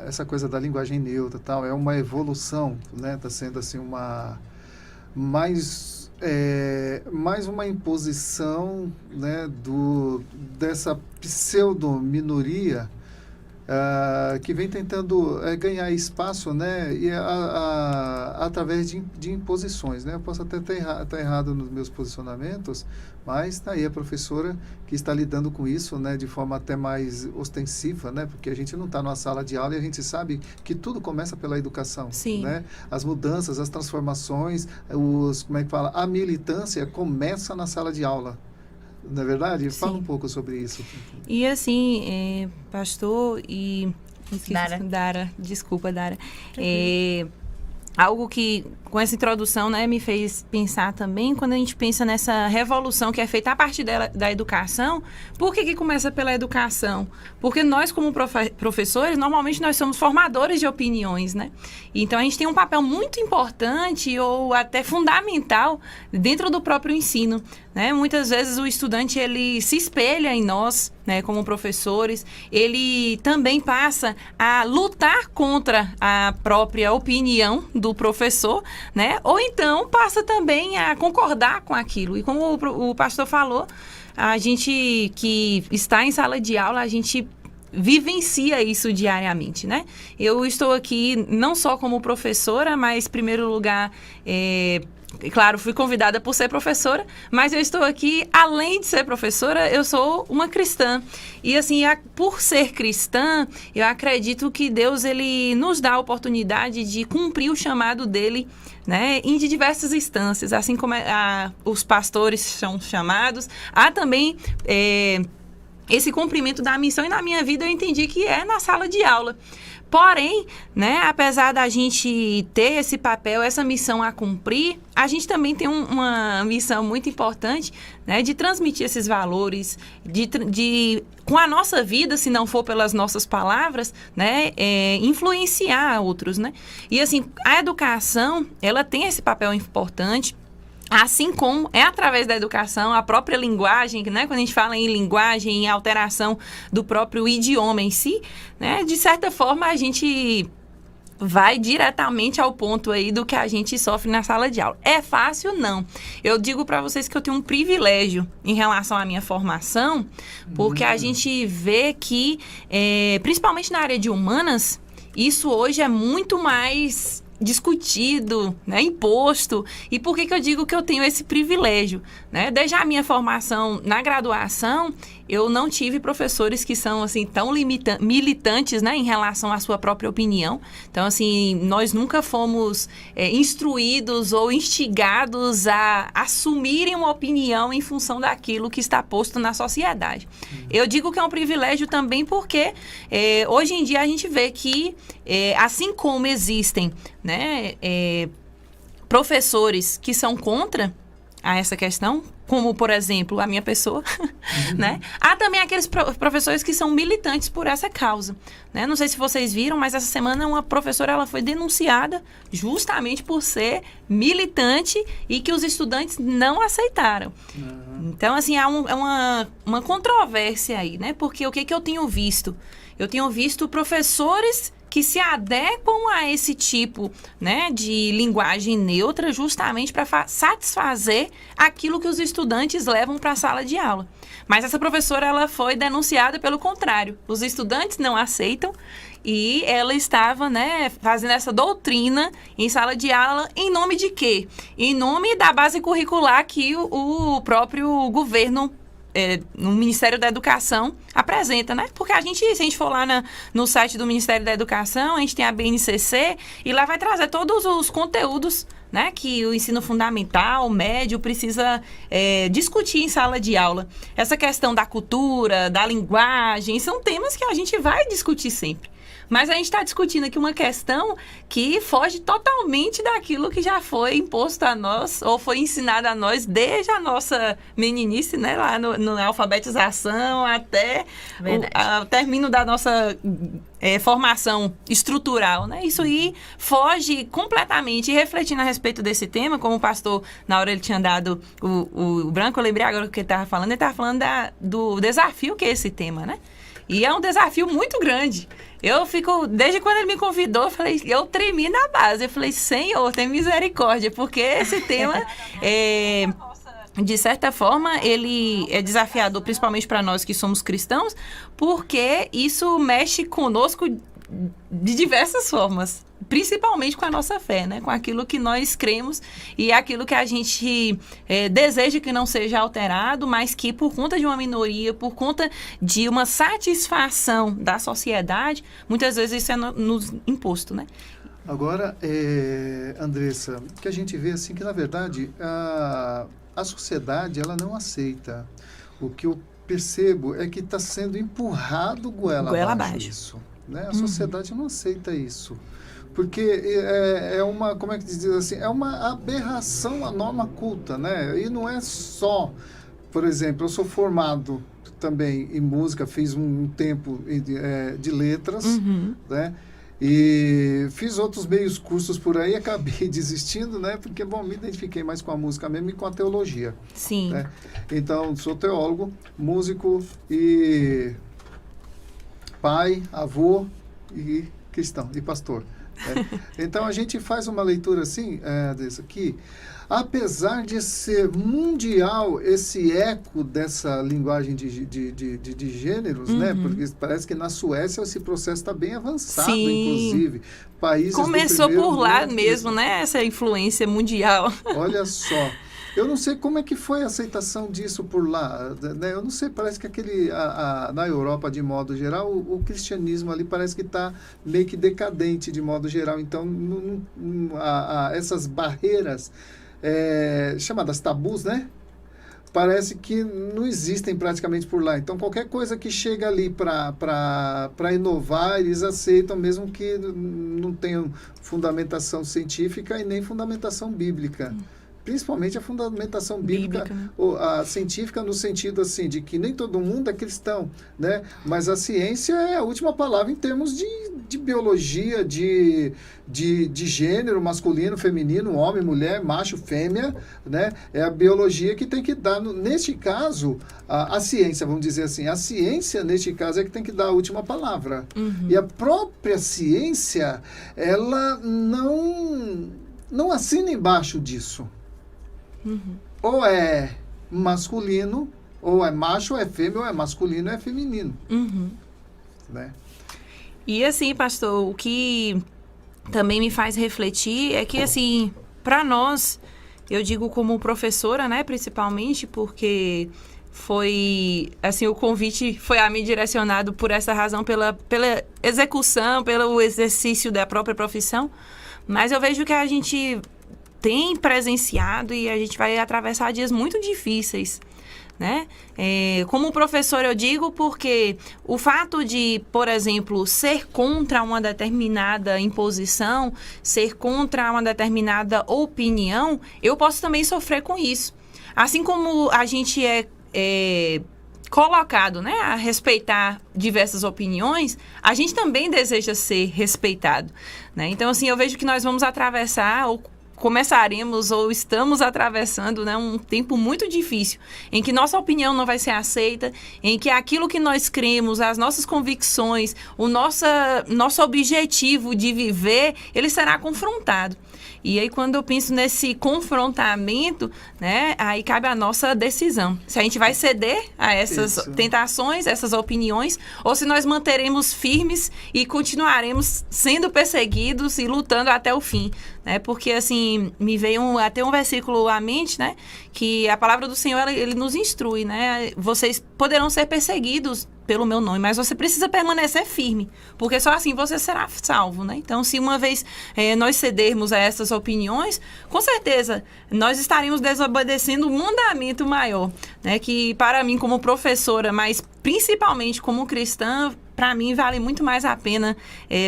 essa coisa da linguagem neutra, tal, é uma evolução, né? Está sendo assim mais uma imposição, né, dessa pseudo-minoria que vem tentando ganhar espaço, né, e através de imposições, né? Eu posso até estar errado nos meus posicionamentos, mas está aí a professora que está lidando com isso, né, de forma até mais ostensiva, né, porque a gente não está numa sala de aula e a gente sabe que tudo começa pela educação. Sim. Né? As mudanças, as transformações, como é que fala? A militância começa na sala de aula. Não é verdade? Sim. Fala um pouco sobre isso. E assim, pastor e... Dara. Desculpa, Dara. Algo que, com essa introdução, né, me fez pensar também, quando a gente pensa nessa revolução que é feita a partir da educação, por que começa pela educação? Porque nós, como professores, normalmente nós somos formadores de opiniões, né? Então, a gente tem um papel muito importante ou até fundamental dentro do próprio ensino, né? Muitas vezes o estudante, ele se espelha em nós, né, como professores, ele também passa a lutar contra a própria opinião do professor, né? Ou então passa também a concordar com aquilo. E como o pastor falou, a gente que está em sala de aula, a gente vivencia isso diariamente, né? Eu estou aqui não só como professora, mas, em primeiro lugar, claro, fui convidada por ser professora, mas eu estou aqui, além de ser professora, eu sou uma cristã. E assim, por ser cristã, eu acredito que Deus, ele nos dá a oportunidade de cumprir o chamado dele, né, em diversas instâncias, assim como os pastores são chamados, há também esse cumprimento da missão, e na minha vida eu entendi que é na sala de aula. Porém, né, apesar da gente ter esse papel, essa missão a cumprir, a gente também tem uma missão muito importante, né, de transmitir esses valores, com a nossa vida, se não for pelas nossas palavras, né, influenciar outros, né? E assim, a educação, ela tem esse papel importante. Assim como é através da educação, a própria linguagem, né? Quando a gente fala em linguagem, em alteração do próprio idioma em si, né? De certa forma, a gente vai diretamente ao ponto aí do que a gente sofre na sala de aula. É fácil? Não. Eu digo para vocês que eu tenho um privilégio em relação à minha formação, porque a gente vê que, principalmente na área de humanas, isso hoje é muito mais discutido, né, imposto. E por que eu digo que eu tenho esse privilégio, né? Desde a minha formação na graduação, eu não tive professores que são assim tão militantes, né, em relação à sua própria opinião. Então, assim, nós nunca fomos instruídos ou instigados a assumirem uma opinião em função daquilo que está posto na sociedade. Eu digo que é um privilégio também porque hoje em dia a gente vê que, assim como existem, né, professores que são contra a essa questão, como, por exemplo, a minha pessoa, né? Há também aqueles professores que são militantes por essa causa, né? Não sei se vocês viram, mas essa semana uma professora, ela foi denunciada justamente por ser militante e que os estudantes não aceitaram. Então, assim, há uma controvérsia aí, né? Porque o que eu tenho visto? Eu tenho visto professores que se adequam a esse tipo, né, de linguagem neutra justamente para satisfazer aquilo que os estudantes levam para a sala de aula. Mas essa professora, ela foi denunciada pelo contrário. Os estudantes não aceitam e ela estava, né, fazendo essa doutrina em sala de aula em nome de quê? Em nome da base curricular que o próprio governo no Ministério da Educação apresenta, né? Porque se a gente for lá no site do Ministério da Educação, a gente tem a BNCC e lá vai trazer todos os conteúdos, né, que o ensino fundamental, médio, precisa discutir em sala de aula. Essa questão da cultura, da linguagem, são temas que a gente vai discutir sempre. Mas a gente está discutindo aqui uma questão que foge totalmente daquilo que já foi imposto a nós, ou foi ensinado a nós desde a nossa meninice, né? Lá na alfabetização até o término da nossa formação estrutural, né? Isso aí foge completamente. E refletindo a respeito desse tema, como o pastor, na hora ele tinha dado o branco, eu lembrei agora o que ele estava falando do desafio que é esse tema, né? E é um desafio muito grande. Eu fico, desde quando ele me convidou, eu tremi na base. Eu falei, Senhor, tem misericórdia, porque esse tema de certa forma, ele é desafiador, principalmente para nós que somos cristãos, porque isso mexe conosco de diversas formas, principalmente com a nossa fé, né? Com aquilo que nós cremos e aquilo que a gente deseja que não seja alterado, mas que por conta de uma minoria, por conta de uma satisfação da sociedade, muitas vezes isso é nos imposto, né? Agora, Andressa, o que a gente vê assim que, na verdade, a sociedade, ela não aceita. O que eu percebo é que está sendo empurrado goela abaixo isso. Né? A sociedade não aceita isso. Porque é uma, como é que diz assim, é uma aberração à norma culta, né? E não é só, por exemplo, eu sou formado também em música, fiz um tempo de letras, né? E fiz outros meios cursos por aí, acabei desistindo, né? Porque, bom, me identifiquei mais com a música mesmo e com a teologia. Sim. Né? Então, sou teólogo, músico e pai, avô e cristão, e pastor. Né? Então, a gente faz uma leitura assim, desse aqui. Apesar de ser mundial esse eco dessa linguagem de gêneros, né? Porque parece que na Suécia esse processo está bem avançado, inclusive. Países começou por lá mesmo, né? Essa influência mundial. Olha só. Eu não sei como é que foi a aceitação disso por lá, né? Eu não sei, parece que na Europa, de modo geral, o cristianismo ali parece que está meio que decadente, de modo geral. Então, essas barreiras chamadas tabus, né? Parece que não existem praticamente por lá. Então, qualquer coisa que chega ali para inovar, eles aceitam, mesmo que não tenham fundamentação científica e nem fundamentação bíblica. Principalmente a fundamentação bíblica, né? A científica, no sentido assim, de que nem todo mundo é cristão, né? Mas a ciência é a última palavra em termos de biologia, de gênero, masculino, feminino, homem, mulher, macho, fêmea, né? É a biologia que tem que dar, neste caso, a ciência, vamos dizer assim, a ciência, neste caso, é que tem que dar a última palavra. E a própria ciência, ela não assina embaixo disso. Ou é masculino, ou é macho, ou é fêmea, ou é masculino, ou é feminino. Né? E assim, pastor, o que também me faz refletir é que, assim, para nós, eu digo como professora, né, principalmente, porque foi, assim, o convite foi a mim direcionado por essa razão, pela execução, pelo exercício da própria profissão, mas eu vejo que a gente tem presenciado e a gente vai atravessar dias muito difíceis, né? Como professor eu digo porque o fato de, por exemplo, ser contra uma determinada imposição, ser contra uma determinada opinião, eu posso também sofrer com isso. Assim como a gente é colocado, né, a respeitar diversas opiniões, a gente também deseja ser respeitado, né? Então, assim, eu vejo que nós vamos atravessar começaremos ou estamos atravessando, né, um tempo muito difícil, em que nossa opinião não vai ser aceita, em que aquilo que nós cremos, as nossas convicções, o nosso objetivo de viver, ele será confrontado. E aí, quando eu penso nesse confrontamento, né, aí cabe a nossa decisão. Se a gente vai ceder a essas tentações, essas opiniões, ou se nós manteremos firmes e continuaremos sendo perseguidos e lutando até o fim. Né? Porque, assim, me veio até um versículo à mente, né, que a palavra do Senhor, ele nos instrui, né? Vocês poderão ser perseguidos pelo meu nome, mas você precisa permanecer firme, porque só assim você será salvo, né? Então, se uma vez nós cedermos a essas opiniões, com certeza nós estaremos desobedecendo um mandamento maior, né? Que para mim como professora, mas principalmente como cristã, para mim vale muito mais a pena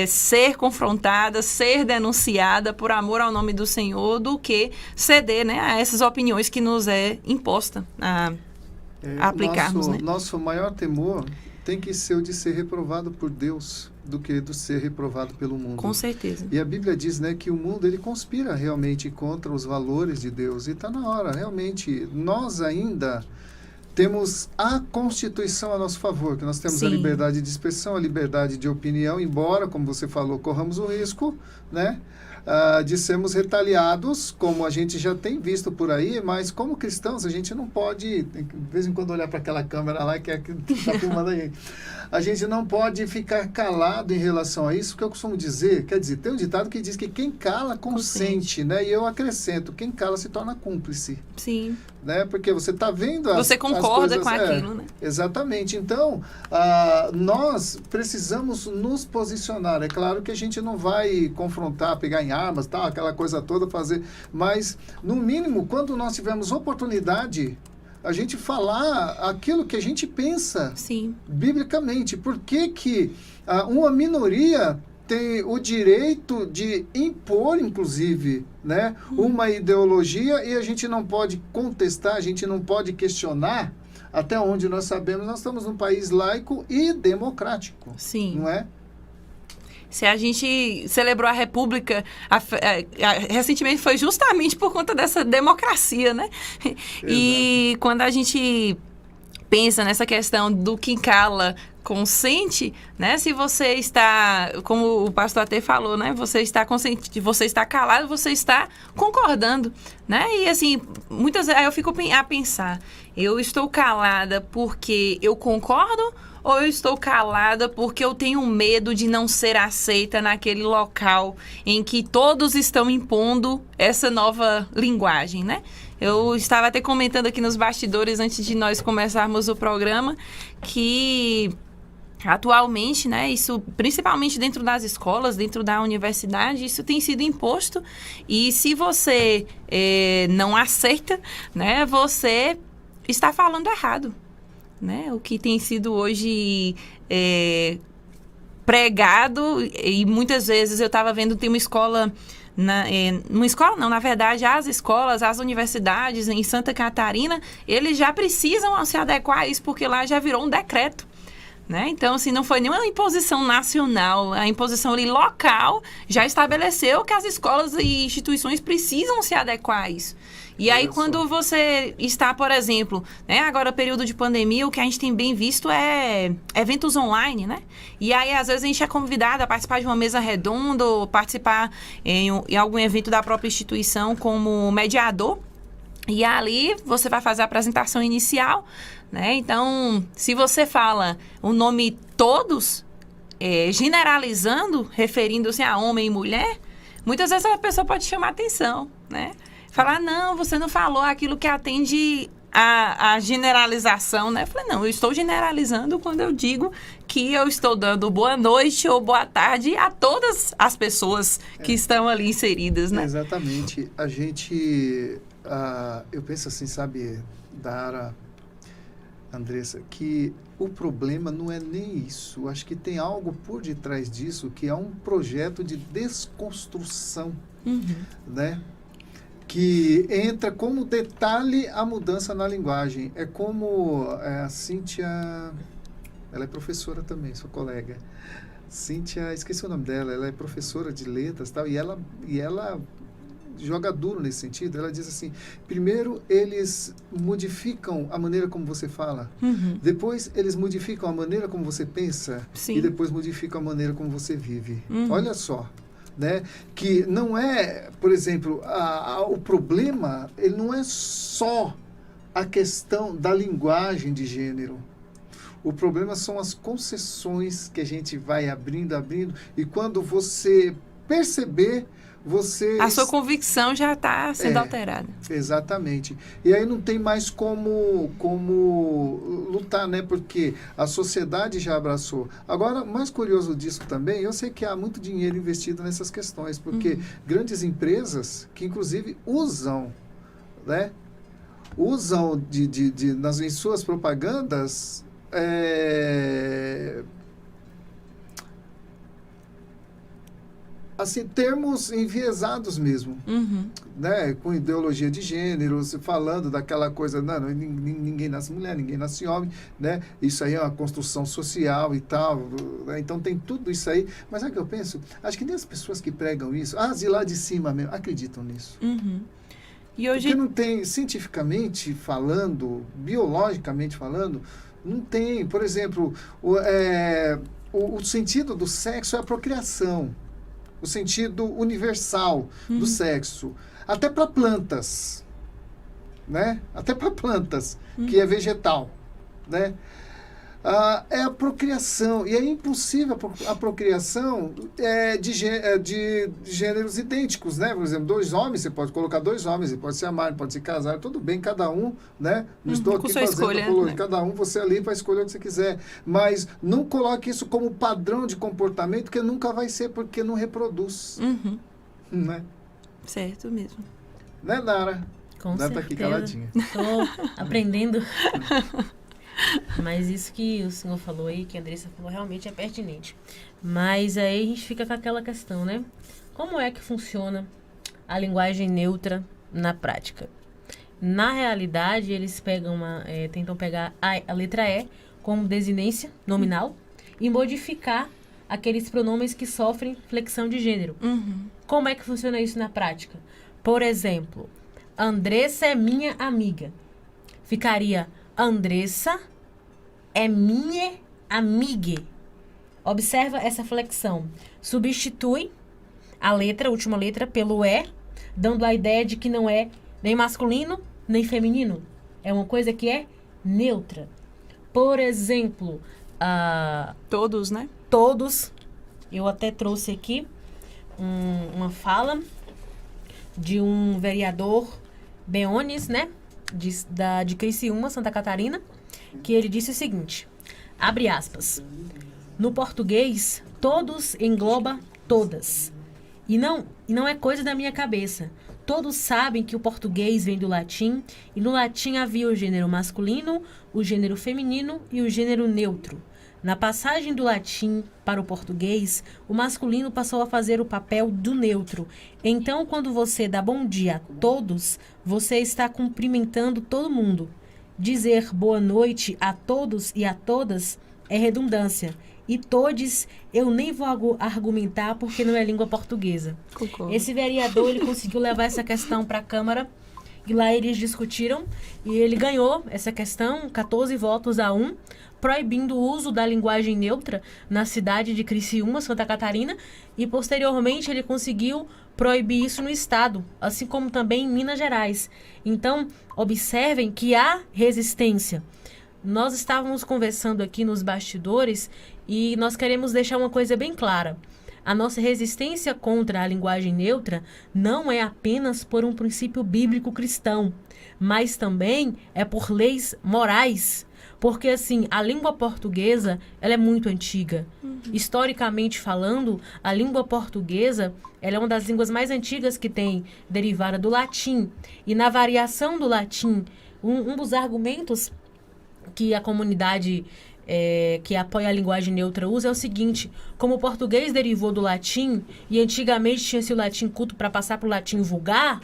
ser confrontada, ser denunciada por amor ao nome do Senhor, do que ceder, né, a essas opiniões que nos é imposta a aplicarmos. Nosso maior temor tem que ser o de ser reprovado por Deus do que de ser reprovado pelo mundo. Com certeza. E a Bíblia diz, né, que o mundo ele conspira realmente contra os valores de Deus. E está na hora, realmente. Nós ainda temos a Constituição a nosso favor, que nós temos a Sim. liberdade de expressão, a liberdade de opinião, embora, como você falou, corramos o risco, né, de sermos retaliados, como a gente já tem visto por aí, mas como cristãos a gente não pode, de vez em quando, olhar para aquela câmera lá que é que está filmando a gente. A gente não pode ficar calado em relação a isso, porque eu costumo dizer, quer dizer, tem um ditado que diz que quem cala consente, né? E eu acrescento, quem cala se torna cúmplice. Sim. Né? Porque você está vendo Você concorda as coisas, com aquilo, né? Exatamente. Então, nós precisamos nos posicionar. É claro que a gente não vai confrontar, pegar em armas, tal, aquela coisa toda, fazer. Mas, no mínimo, quando nós tivermos oportunidade, a gente falar aquilo que a gente pensa. Sim. Biblicamente. Por que que uma minoria tem o direito de impor, inclusive, né, uma ideologia, e a gente não pode contestar, a gente não pode questionar? Até onde nós sabemos, nós estamos num país laico e democrático. Sim. Não é? Se a gente celebrou a República, recentemente foi justamente por conta dessa democracia, né? E quando a gente pensa nessa questão do quem cala consente, né? Se você está, como o pastor até falou, né? Você está consciente, você está calado, você está concordando, né? E assim, muitas vezes eu fico a pensar, eu estou calada porque eu concordo, ou eu estou calada porque eu tenho medo de não ser aceita naquele local em que todos estão impondo essa nova linguagem, né? Eu estava até comentando aqui nos bastidores, antes de nós começarmos o programa, que atualmente, né, isso principalmente dentro das escolas, dentro da universidade, isso tem sido imposto, e se você não aceita, né, você está falando errado. Né? O que tem sido hoje pregado, e muitas vezes eu estava vendo, tem uma escola, uma escola não, na verdade, as escolas, as universidades em Santa Catarina, eles já precisam se adequar a isso, porque lá já virou um decreto. Né? Então, assim, não foi nenhuma imposição nacional, a imposição ali local já estabeleceu que as escolas e instituições precisam se adequar a isso. E aí, quando você está, por exemplo, né, agora período de pandemia, o que a gente tem bem visto é eventos online, né? E aí, às vezes, a gente é convidado a participar de uma mesa redonda ou participar em algum evento da própria instituição como mediador. E ali, você vai fazer a apresentação inicial, né? Então, se você fala o nome todos, generalizando, referindo-se a homem e mulher, muitas vezes a pessoa pode chamar atenção, né? Falar, não, você não falou aquilo que atende a generalização, né? Eu falei, não, eu estou generalizando quando eu digo que eu estou dando boa noite ou boa tarde a todas as pessoas que estão ali inseridas, né? Exatamente. A gente, eu penso assim, sabe, Dara, Andressa, que o problema não é nem isso. Acho que tem algo por detrás disso, que é um projeto de desconstrução, né? Que entra como detalhe a mudança na linguagem. É como a Cíntia, ela é professora também, sua colega. Cíntia, esqueci o nome dela, ela é professora de letras, tal, e ela joga duro nesse sentido. Ela diz assim, primeiro eles modificam a maneira como você fala, depois eles modificam a maneira como você pensa, Sim. e depois modificam a maneira como você vive. Olha só. Né? Que não é, por exemplo, o problema, ele não é só a questão da linguagem de gênero. O problema são as concessões que a gente vai abrindo, e quando você perceber, a sua convicção já está sendo alterada. Exatamente. E aí não tem mais como lutar, né? Porque a sociedade já abraçou. Agora, mais curioso disso também, eu sei que há muito dinheiro investido nessas questões, porque grandes empresas que, inclusive, usam, né? Usam em suas propagandas assim, termos enviesados mesmo, né? Com ideologia de gênero, falando daquela coisa, não, ninguém nasce mulher, ninguém nasce homem, né? Isso aí é uma construção social e tal, né? Então tem tudo isso aí, mas é que eu penso, acho que nem as pessoas que pregam isso, de lá de cima mesmo, acreditam nisso. E hoje... Porque não tem, cientificamente falando, biologicamente falando, não tem. Por exemplo, o sentido do sexo é a procriação. O sentido universal do sexo. Até para plantas, né? Até para plantas, que é vegetal, né? É a procriação. E é impossível a procriação de gêneros idênticos, né? Por exemplo, 2 homens, você pode colocar 2 homens, e pode se amar, pode se casar, tudo bem, cada um, né? Não estou aqui fazendo escolha, apologia, né? cada um, você ali vai escolher o que você quiser. Mas não coloque isso como padrão de comportamento, que nunca vai ser, porque não reproduz. Né? Certo mesmo. Né, Nara? Com Nara tá certeza. aqui caladinha. Estou aprendendo. Mas isso que o senhor falou aí, que a Andressa falou, realmente é pertinente. Mas aí a gente fica com aquela questão, né? Como é que funciona a linguagem neutra na prática? Na realidade, eles tentam pegar a letra E como desinência nominal e modificar aqueles pronomes que sofrem flexão de gênero. Como é que funciona isso na prática? Por exemplo, Andressa é minha amiga. Ficaria Andressa é minha amiga. Observa essa flexão. Substitui a última letra, pelo E, dando a ideia de que não é nem masculino, nem feminino. É uma coisa que é neutra. Por exemplo, Todos, né? todos. Eu até trouxe aqui uma fala de um vereador Beones, né? De Criciúma, Santa Catarina, que ele disse o seguinte, abre aspas, no português, todos engloba todas. E não é coisa da minha cabeça. Todos sabem que o português vem do latim, e no latim havia o gênero masculino, o gênero feminino e o gênero neutro. Na passagem do latim para o português, o masculino passou a fazer o papel do neutro. Então, quando você dá bom dia a todos, você está cumprimentando todo mundo. Dizer boa noite a todos e a todas é redundância. E todes eu nem vou argumentar porque não é língua portuguesa. Concordo. Esse vereador ele conseguiu levar essa questão para a Câmara e lá eles discutiram e ele ganhou essa questão, 14 votos a 1, proibindo o uso da linguagem neutra na cidade de Criciúma, Santa Catarina, e posteriormente ele conseguiu proibir isso no estado, assim como também em Minas Gerais. Então, observem que há resistência. Nós estávamos conversando aqui nos bastidores e nós queremos deixar uma coisa bem clara. A nossa resistência contra a linguagem neutra não é apenas por um princípio bíblico cristão, mas também é por leis morais. Porque, assim, a língua portuguesa, ela é muito antiga. Historicamente falando, a língua portuguesa, ela é uma das línguas mais antigas que tem, derivada do latim. E na variação do latim, um dos argumentos que a comunidade que apoia a linguagem neutra usa é o seguinte, como o português derivou do latim, e antigamente tinha-se o latim culto para passar para o latim vulgar,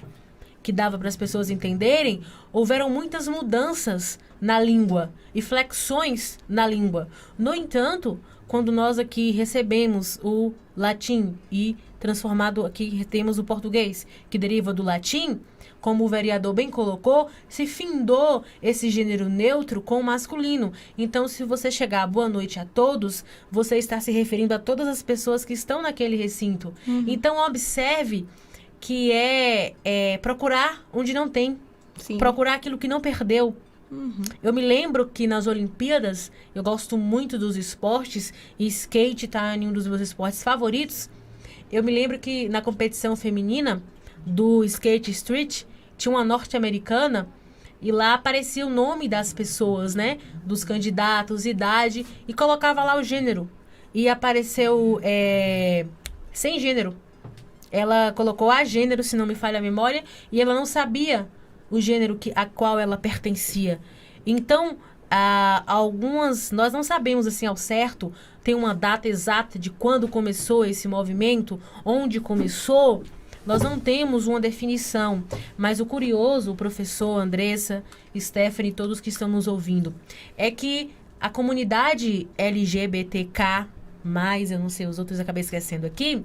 que dava para as pessoas entenderem, houveram muitas mudanças na língua e flexões na língua. No entanto, quando nós aqui recebemos o latim e transformado aqui temos o português, que deriva do latim, como o vereador bem colocou, se findou esse gênero neutro com o masculino. Então, se você chegar boa noite a todos, você está se referindo a todas as pessoas que estão naquele recinto. Então, observe que é procurar onde não tem. Sim. Procurar aquilo que não perdeu. Eu me lembro que nas Olimpíadas, eu gosto muito dos esportes, e skate está em um dos meus esportes favoritos. Eu me lembro que na competição feminina do skate street, tinha uma norte-americana, e lá aparecia o nome das pessoas, né? Dos candidatos, idade, e colocava lá o gênero. E apareceu sem gênero. Ela colocou a gênero, se não me falha a memória, e ela não sabia o gênero a qual ela pertencia. Então, nós não sabemos assim ao certo, tem uma data exata de quando começou esse movimento, onde começou, nós não temos uma definição. Mas o curioso, o professor, Andressa, Stephanie, todos que estão nos ouvindo, é que a comunidade LGBTK+, eu não sei, os outros eu acabei esquecendo aqui,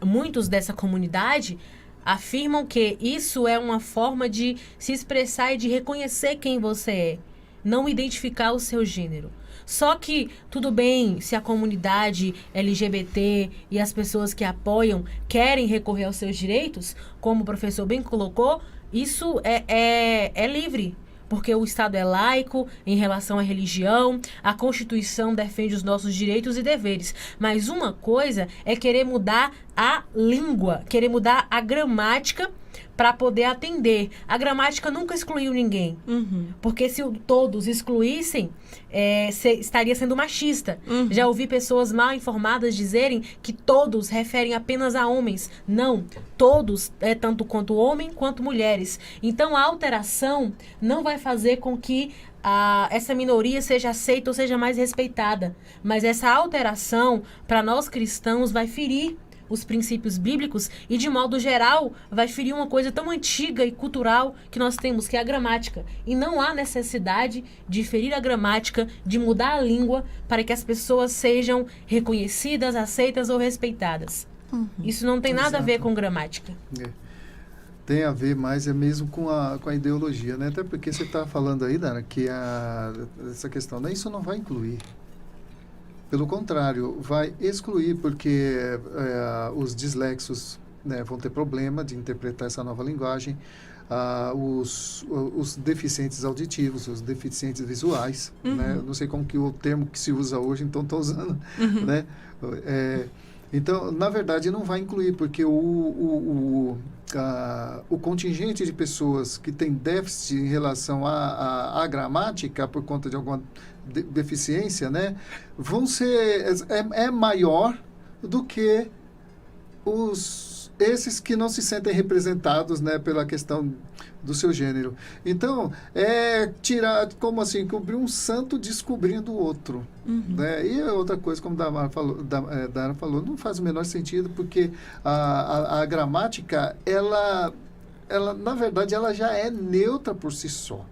muitos dessa comunidade afirmam que isso é uma forma de se expressar e de reconhecer quem você é, não identificar o seu gênero. Só que, tudo bem, se a comunidade LGBT e as pessoas que apoiam querem recorrer aos seus direitos, como o professor bem colocou, isso é livre. Porque o Estado é laico em relação à religião, a Constituição defende os nossos direitos e deveres. Mas uma coisa é querer mudar a língua, querer mudar a gramática para poder atender. A gramática nunca excluiu ninguém. Porque se todos excluíssem, estaria sendo machista. Já ouvi pessoas mal informadas dizerem que todos referem apenas a homens. Não, todos é tanto quanto homem quanto mulheres. Então a alteração não vai fazer com que essa minoria seja aceita ou seja mais respeitada. Mas essa alteração, para nós cristãos, vai ferir os princípios bíblicos e, de modo geral, vai ferir uma coisa tão antiga e cultural que nós temos, que é a gramática. E não há necessidade de ferir a gramática, de mudar a língua para que as pessoas sejam reconhecidas, aceitas ou respeitadas. Isso não tem nada a ver com gramática. Tem a ver mais mesmo com a ideologia, né? Até porque você está falando aí, Dara, que essa questão, né? Isso não vai incluir. Pelo contrário, vai excluir, porque os dislexos, né, vão ter problema de interpretar essa nova linguagem, os deficientes auditivos, os deficientes visuais, né? Não sei como que o termo que se usa hoje, então estou usando, né? Então, na verdade, não vai incluir, porque o contingente de pessoas que tem déficit em relação à gramática por conta de alguma deficiência, né, vão ser maior do que esses que não se sentem representados, né, pela questão do seu gênero. Então, tirar, como assim, cobrir um santo descobrindo o outro. Né? E outra coisa, como Dara falou, não faz o menor sentido, porque a gramática, ela, na verdade, ela já é neutra por si só.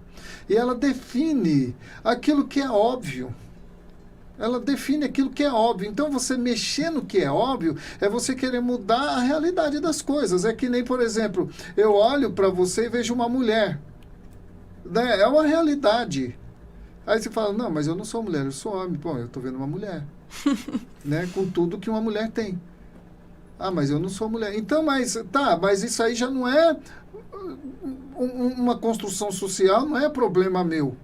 E ela define aquilo que é óbvio. Ela define aquilo que é óbvio. Então, você mexer no que é óbvio é você querer mudar a realidade das coisas. É que nem, por exemplo, eu olho para você e vejo uma mulher. Né? É uma realidade. Aí você fala, não, mas eu não sou mulher, eu sou homem. Bom, eu estou vendo uma mulher. Né? Com tudo que uma mulher tem. Ah, mas eu não sou mulher. Então, mas isso aí já não é uma construção social, não é problema meu.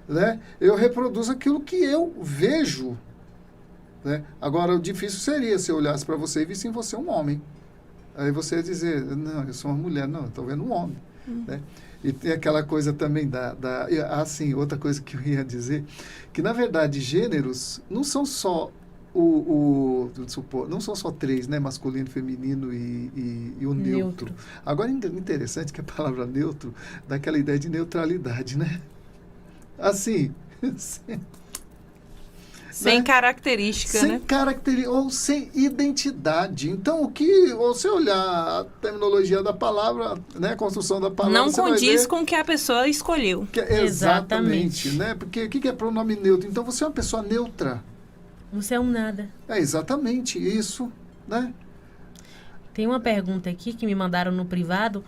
Né? Eu reproduzo aquilo que eu vejo. Né? Agora, o difícil seria se eu olhasse para você e visse em você um homem. Aí você ia dizer, não, eu sou uma mulher. Não, eu estou vendo um homem. Né? E tem aquela coisa também assim, outra coisa que eu ia dizer, que na verdade gêneros não são só não são só três, né? Masculino, feminino e o neutro. Agora, interessante que a palavra neutro dá aquela ideia de neutralidade, né? Assim, sem né? característica, sem né? Ou sem identidade. Então, você olhar a terminologia da palavra, né? A construção da palavra, não você condiz vai ver com o que a pessoa escolheu. exatamente, né? Porque o que é pronome neutro? Então, você é uma pessoa neutra. Você é um nada. É exatamente isso, né? Tem uma pergunta aqui que me mandaram no privado,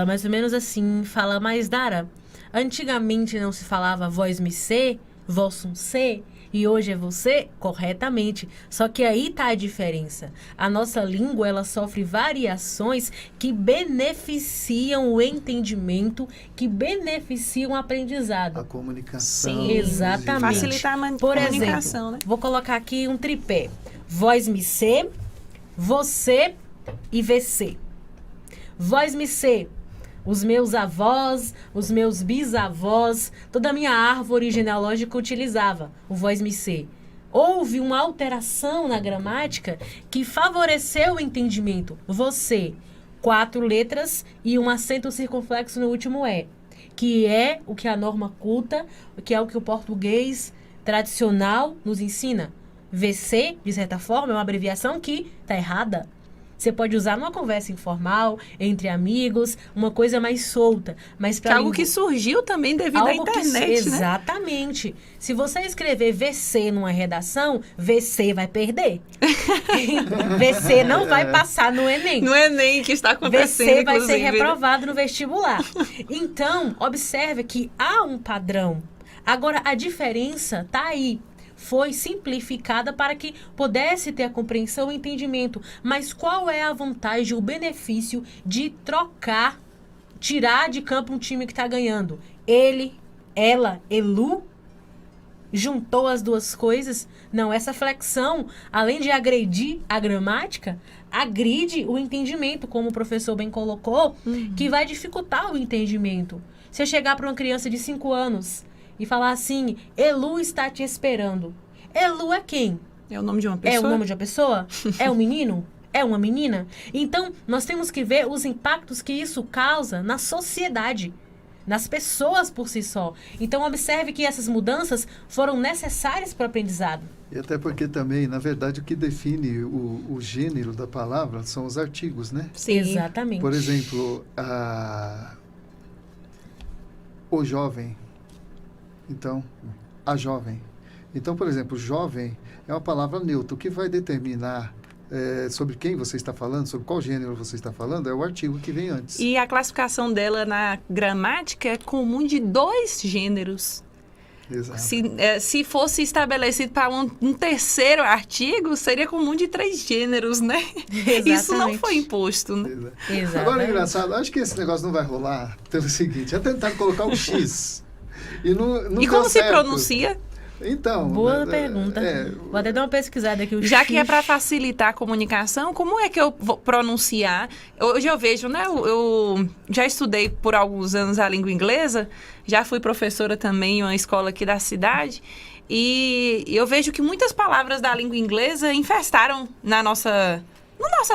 mais ou menos assim, fala, mas Dara, antigamente não se falava vós me ser, vossum ser, e hoje é você? Corretamente. Só que aí tá a diferença. A nossa língua, ela sofre variações que beneficiam o entendimento, que beneficiam o aprendizado. A comunicação. Sim, exatamente. Facilitar a Por comunicação, exemplo, né? vou colocar aqui um tripé. Vós me ser, você e VC. Vós me ser. Os meus avós, os meus bisavós, toda a minha árvore genealógica utilizava o vós me ser. Houve uma alteração na gramática que favoreceu o entendimento. Você, 4 letras e um acento circunflexo no último E, que é o que a norma culta, que é o que o português tradicional nos ensina. VC, de certa forma, é uma abreviação que está errada. Você pode usar numa conversa informal, entre amigos, uma coisa mais solta. Mas Que é algo que surgiu também devido à internet, né? Exatamente. Se você escrever VC numa redação, VC vai perder. VC não vai passar no Enem. No Enem que está acontecendo, VC vai inclusive. ser reprovado no vestibular. Então, observe que há um padrão. Agora, a diferença está aí. Foi simplificada para que pudesse ter a compreensão e o entendimento. Mas qual é a vantagem, o benefício de trocar, tirar de campo um time que está ganhando? Ele, ela, Elu, juntou as duas coisas? Não, essa flexão, além de agredir a gramática, agride o entendimento, como o professor bem colocou, que vai dificultar o entendimento. Se eu chegar para uma criança de 5 anos e falar assim, Elu está te esperando. Elu é quem? É o nome de uma pessoa? É o nome de uma pessoa? É um menino? É uma menina? Então, nós temos que ver os impactos que isso causa na sociedade, nas pessoas por si só. Então, observe que essas mudanças foram necessárias para o aprendizado. E até porque também, na verdade, o que define o gênero da palavra são os artigos, né? Sim. Exatamente. Por exemplo, o jovem. Então, a jovem. Então, por exemplo, jovem é uma palavra neutra. O que vai determinar sobre quem você está falando, sobre qual gênero você está falando, é o artigo que vem antes. E a classificação dela na gramática é comum de 2 gêneros. Exato. Se fosse estabelecido para um terceiro artigo, seria comum de 3 gêneros, né? Exatamente. Isso não foi imposto, né? Exatamente. Agora, é engraçado, acho que esse negócio não vai rolar pelo seguinte, é tentar colocar o X. E não E como deu se certo. pronuncia? Então... Boa pergunta. Vou até dar uma pesquisada aqui. Já que é para facilitar a comunicação, como é que eu vou pronunciar? Hoje eu vejo, né? Eu já estudei por alguns anos a língua inglesa, já fui professora também em uma escola aqui da cidade, e eu vejo que muitas palavras da língua inglesa infestaram na nossa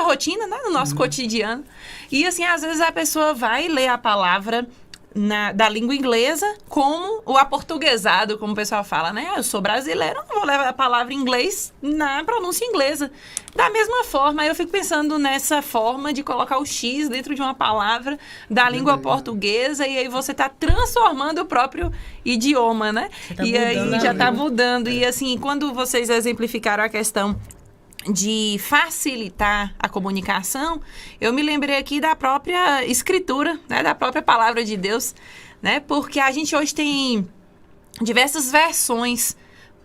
rotina, né? No nosso cotidiano. E assim, às vezes a pessoa vai ler a palavra da língua inglesa como o aportuguesado, como o pessoal fala, né? Eu sou brasileiro, não vou levar a palavra inglês na pronúncia inglesa. Da mesma forma, eu fico pensando nessa forma de colocar o X dentro de uma palavra da língua portuguesa, e aí você está transformando o próprio idioma, né? E aí já está mudando. E assim, quando vocês exemplificaram a questão de facilitar a comunicação, eu me lembrei aqui da própria escritura, né, da própria palavra de Deus, né, porque a gente hoje tem diversas versões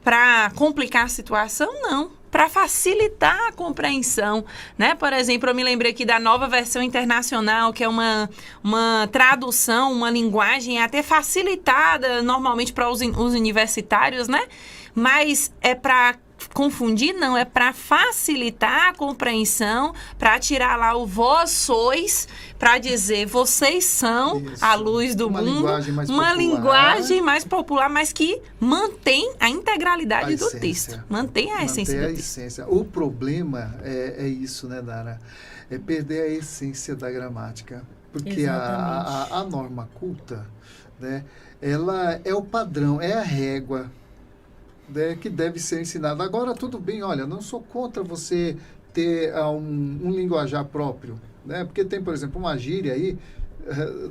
para complicar a situação, não, para facilitar a compreensão, né? Por exemplo, eu me lembrei aqui da Nova Versão Internacional, que é uma tradução, uma linguagem até facilitada normalmente para os universitários, né? Mas é para confundir, não, é para facilitar a compreensão, para tirar lá o vós sois, para dizer vocês são a luz do mundo, uma linguagem mais popular, mas que mantém a integralidade do texto, mantém a essência do texto. O problema é isso, né, Nara? É perder a essência da gramática, porque a norma culta, né, ela é o padrão, é a régua, né, que deve ser ensinado. Agora, tudo bem, olha, não sou contra você ter um linguajar próprio, né? Porque tem, por exemplo, uma gíria aí,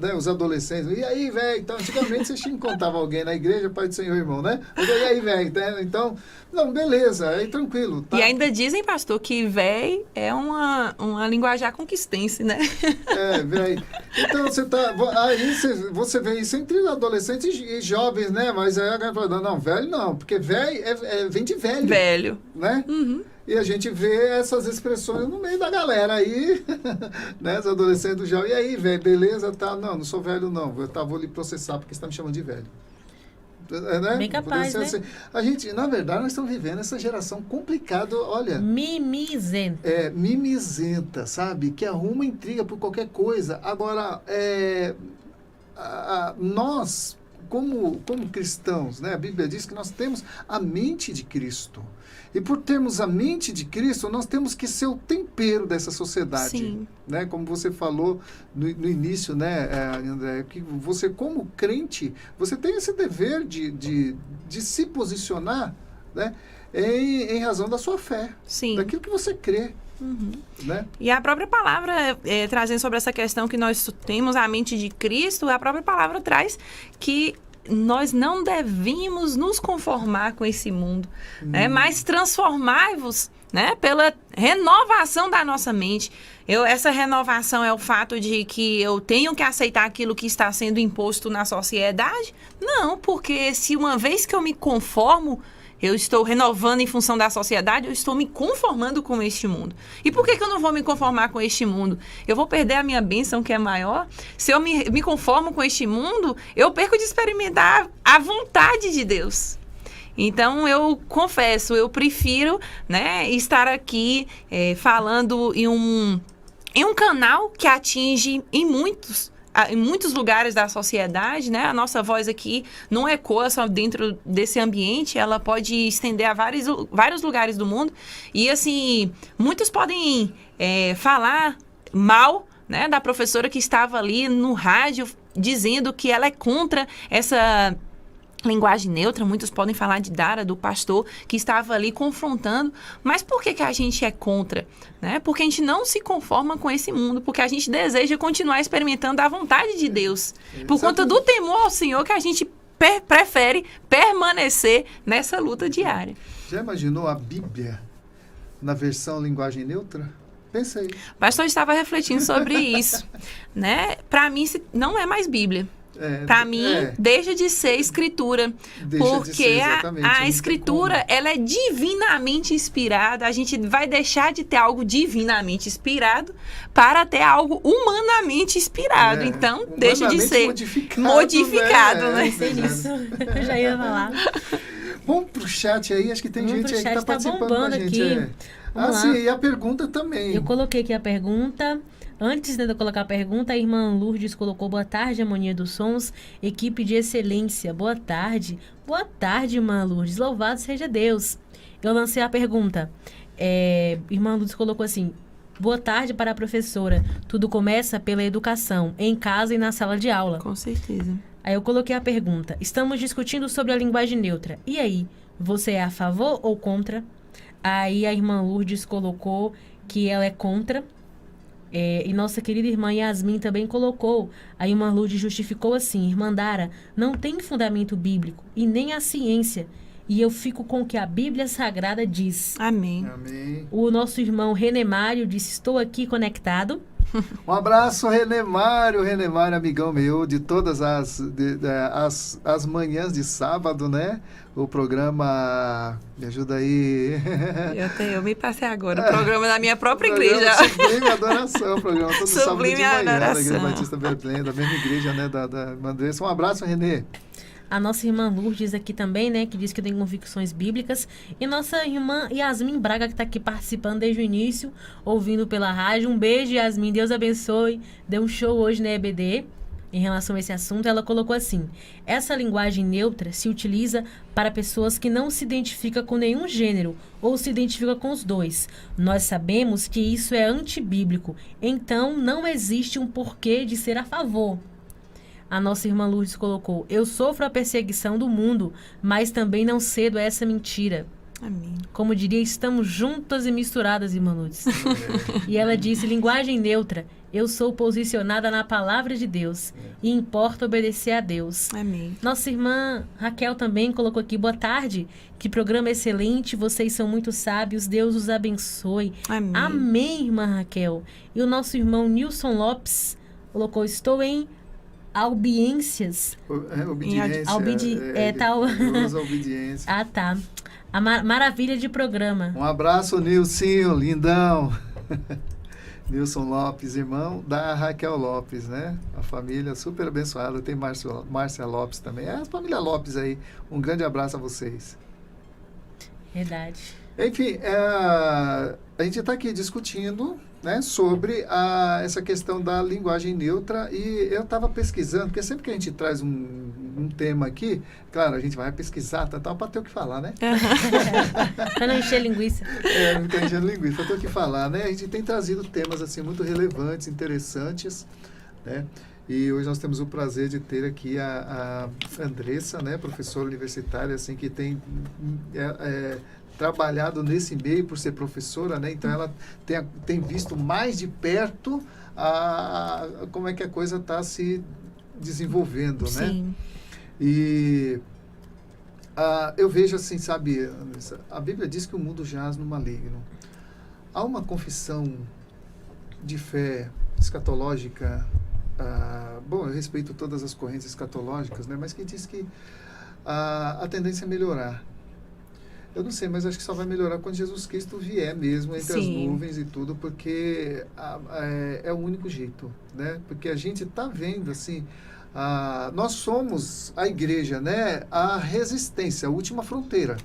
né, os adolescentes, e aí, velho? Então, antigamente vocês tinham que contava alguém na igreja, pai do Senhor, irmão, né? E aí, velho? Né? Então, não, beleza, aí tranquilo. Tá? E ainda dizem, pastor, que véi é uma linguajar conquistense, né? É, velho. Então, você vê isso entre adolescentes e jovens, né? Mas aí a galera fala, não, velho não, porque velho vem de velho. Velho. Né? Uhum. E a gente vê essas expressões no meio da galera aí, né? Os adolescentes do jovem. E aí, velho, beleza? Tá, não sou velho, não. Vou lhe processar porque você está me chamando de velho. Né? Bem capaz, né? Assim. A gente, na verdade, nós estamos vivendo essa geração complicada, olha... Mimizenta. Mimizenta, sabe? Que arruma intriga por qualquer coisa. Agora, nós, como cristãos, né? A Bíblia diz que nós temos a mente de Cristo. E por termos a mente de Cristo, nós temos que ser o tempero dessa sociedade. Sim. Né? Como você falou no início, né, André, que você, como crente, você tem esse dever de se posicionar, né, em razão da sua fé. Sim. Daquilo que você crê. Né? E a própria palavra, trazendo sobre essa questão que nós temos a mente de Cristo, a própria palavra traz que nós não devemos nos conformar com esse mundo, né? Mas transformai-vos, né? Pela renovação da nossa mente. Essa renovação é o fato de que eu tenho que aceitar aquilo que está sendo imposto na sociedade? Não, porque se uma vez que eu me conformo, eu estou renovando em função da sociedade, eu estou me conformando com este mundo. E por que eu não vou me conformar com este mundo? Eu vou perder a minha bênção, que é maior? Se eu me conformo com este mundo, eu perco de experimentar a vontade de Deus. Então, eu confesso, eu prefiro, né, estar aqui falando em um canal que atinge em muitos lugares da sociedade, né? A nossa voz aqui não ecoa só dentro desse ambiente, ela pode estender a vários lugares do mundo. E, assim, muitos podem falar mal, né, da professora que estava ali no rádio dizendo que ela é contra essa linguagem neutra. Muitos podem falar de Dara, do pastor que estava ali confrontando. Mas por que a gente é contra? Né? Porque a gente não se conforma com esse mundo, porque a gente deseja continuar experimentando a vontade de Deus. Por conta do temor ao Senhor que a gente prefere permanecer nessa luta diária. Já imaginou a Bíblia na versão linguagem neutra? Pensa aí. O pastor estava refletindo sobre isso. Né? Para mim, não é mais Bíblia. Para mim, deixa de ser escritura, porque a escritura, ela é divinamente inspirada. A gente vai deixar de ter algo divinamente inspirado para ter algo humanamente inspirado. Então, deixa de ser modificado, né? Isso, eu já ia falar. Vamos pro chat aí, acho que tem gente aí que tá participando com a gente. Sim, e a pergunta também. Eu coloquei aqui a pergunta. Antes de eu colocar a pergunta, a irmã Lourdes colocou: boa tarde, Harmonia dos Sons, equipe de excelência. Boa tarde. Boa tarde, irmã Lourdes. Louvado seja Deus. Eu lancei a pergunta. Irmã Lourdes colocou assim: boa tarde para a professora. Tudo começa pela educação, em casa e na sala de aula. Com certeza. Aí eu coloquei a pergunta: estamos discutindo sobre a linguagem neutra. E aí, você é a favor ou contra? Aí a irmã Lourdes colocou que ela é contra. E nossa querida irmã Yasmin também colocou. A irmã Lourdes justificou assim: irmã Dara, não tem fundamento bíblico e nem a ciência. E eu fico com o que a Bíblia Sagrada diz. Amém. Amém. O nosso irmão Renemário disse: estou aqui conectado. Um abraço, Renemário, amigão meu, de todas as manhãs de sábado, né? O programa, me ajuda aí. Eu me passei agora, o programa da minha própria igreja. Sublime Adoração, o programa todo sábado de manhã, da Igreja Batista Belém, da mesma igreja, né? Da Andressa. Um abraço, Renê. A nossa irmã Lourdes aqui também, né, que diz que tem convicções bíblicas. E nossa irmã Yasmin Braga, que está aqui participando desde o início, ouvindo pela rádio. Um beijo, Yasmin, Deus abençoe. Deu um show hoje na EBD em relação a esse assunto. Ela colocou assim: essa linguagem neutra se utiliza para pessoas que não se identificam com nenhum gênero ou se identificam com os dois. Nós sabemos que isso é antibíblico, então não existe um porquê de ser a favor. A nossa irmã Lourdes colocou: eu sofro a perseguição do mundo, mas também não cedo a essa mentira. Amém. Como diria, estamos juntas e misturadas, irmã Lourdes. E ela disse: linguagem neutra, eu sou posicionada na palavra de Deus e importa obedecer a Deus. Amém. Nossa irmã Raquel também colocou aqui: boa tarde, que programa excelente, vocês são muito sábios, Deus os abençoe. Amém. Amém, irmã Raquel. E o nosso irmão Nilson Lopes colocou: estou em aubiências. Obediência. Tal. Obediência. Ah, tá. A maravilha de programa. Um abraço, Nilcinho, lindão. Nilson Lopes, irmão da Raquel Lopes, né? A família super abençoada. Tem Márcia Lopes também. É a família Lopes aí. Um grande abraço a vocês. Verdade. Enfim, a gente está aqui discutindo, né, sobre essa questão da linguagem neutra, e eu estava pesquisando, porque sempre que a gente traz um tema aqui, claro, a gente vai pesquisar, para ter o que falar, né? Para não encher linguiça. Não tem encher linguiça, para ter o que falar, né? A gente tem trazido temas assim muito relevantes, interessantes, né? E hoje nós temos o prazer de ter aqui a Andressa, né, professora universitária, assim, que tem trabalhado nesse meio por ser professora, né? Então ela tem visto mais de perto como é que a coisa está se desenvolvendo, né? Sim. E eu vejo assim, sabe, Andressa, a Bíblia diz que o mundo jaz no maligno. Há uma confissão de fé escatológica. Bom, eu respeito todas as correntes escatológicas, né? Mas que diz que a tendência é melhorar. Eu não sei, mas acho que só vai melhorar quando Jesus Cristo vier mesmo entre as nuvens e tudo, porque é o único jeito, né? Porque a gente está vendo, assim, nós somos a igreja, né? A resistência, a última fronteira,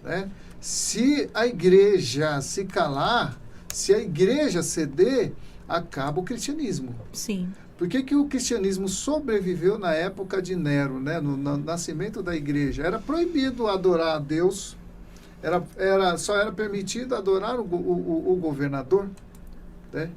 né? Se a igreja se calar, se a igreja ceder, acaba o cristianismo. Sim. Por que o cristianismo sobreviveu na época de Nero, né? No nascimento da igreja? Era proibido adorar a Deus, só era permitido adorar o governador, né?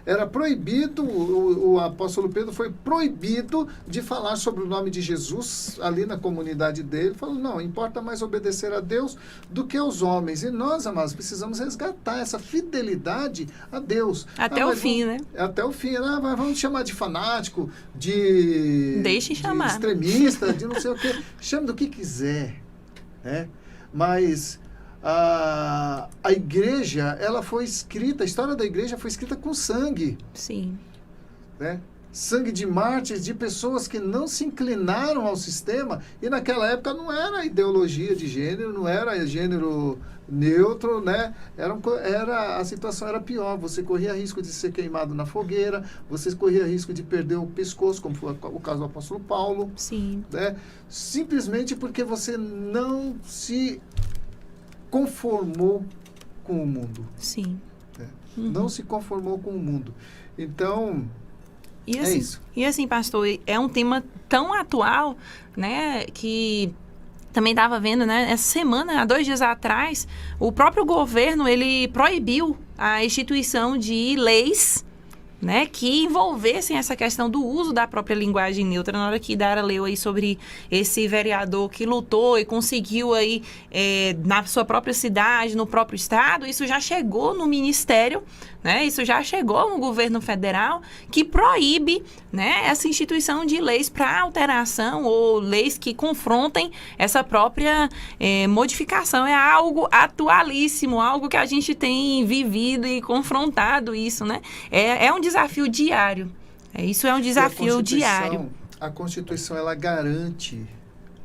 Era proibido, o apóstolo Pedro foi proibido de falar sobre o nome de Jesus ali na comunidade dele. Falou, não, importa mais obedecer a Deus do que aos homens. E nós, amados, precisamos resgatar essa fidelidade a Deus. Até o fim, né? Até o fim. Mas vamos chamar de fanático, de extremista, de não sei o quê. Chame do que quiser, né? Mas a igreja, ela foi escrita, a história da igreja foi escrita com sangue. Sim. Né? Sangue de mártires, de pessoas que não se inclinaram ao sistema, e naquela época não era ideologia de gênero, não era gênero neutro, né? A situação era pior, você corria risco de ser queimado na fogueira, você corria risco de perder o pescoço, como foi o caso do apóstolo Paulo. Sim. Né? Simplesmente porque você não se conformou com o mundo. Sim. Né? Não se conformou com o mundo. Então, assim, isso. E assim, pastor, é um tema tão atual, né, que também estava vendo, né, essa semana, há 2 dias atrás, o próprio governo, ele proibiu a instituição de leis, né, que envolvessem essa questão do uso da própria linguagem neutra. Na hora que Dara leu aí sobre esse vereador que lutou e conseguiu aí na sua própria cidade, no próprio estado, isso já chegou no ministério, né, isso já chegou no governo federal, que proíbe, né, essa instituição de leis para alteração ou leis que confrontem essa própria modificação. É algo atualíssimo, algo que a gente tem vivido e confrontado isso, né? É um desafio diário. Isso é um desafio diário. A Constituição, ela garante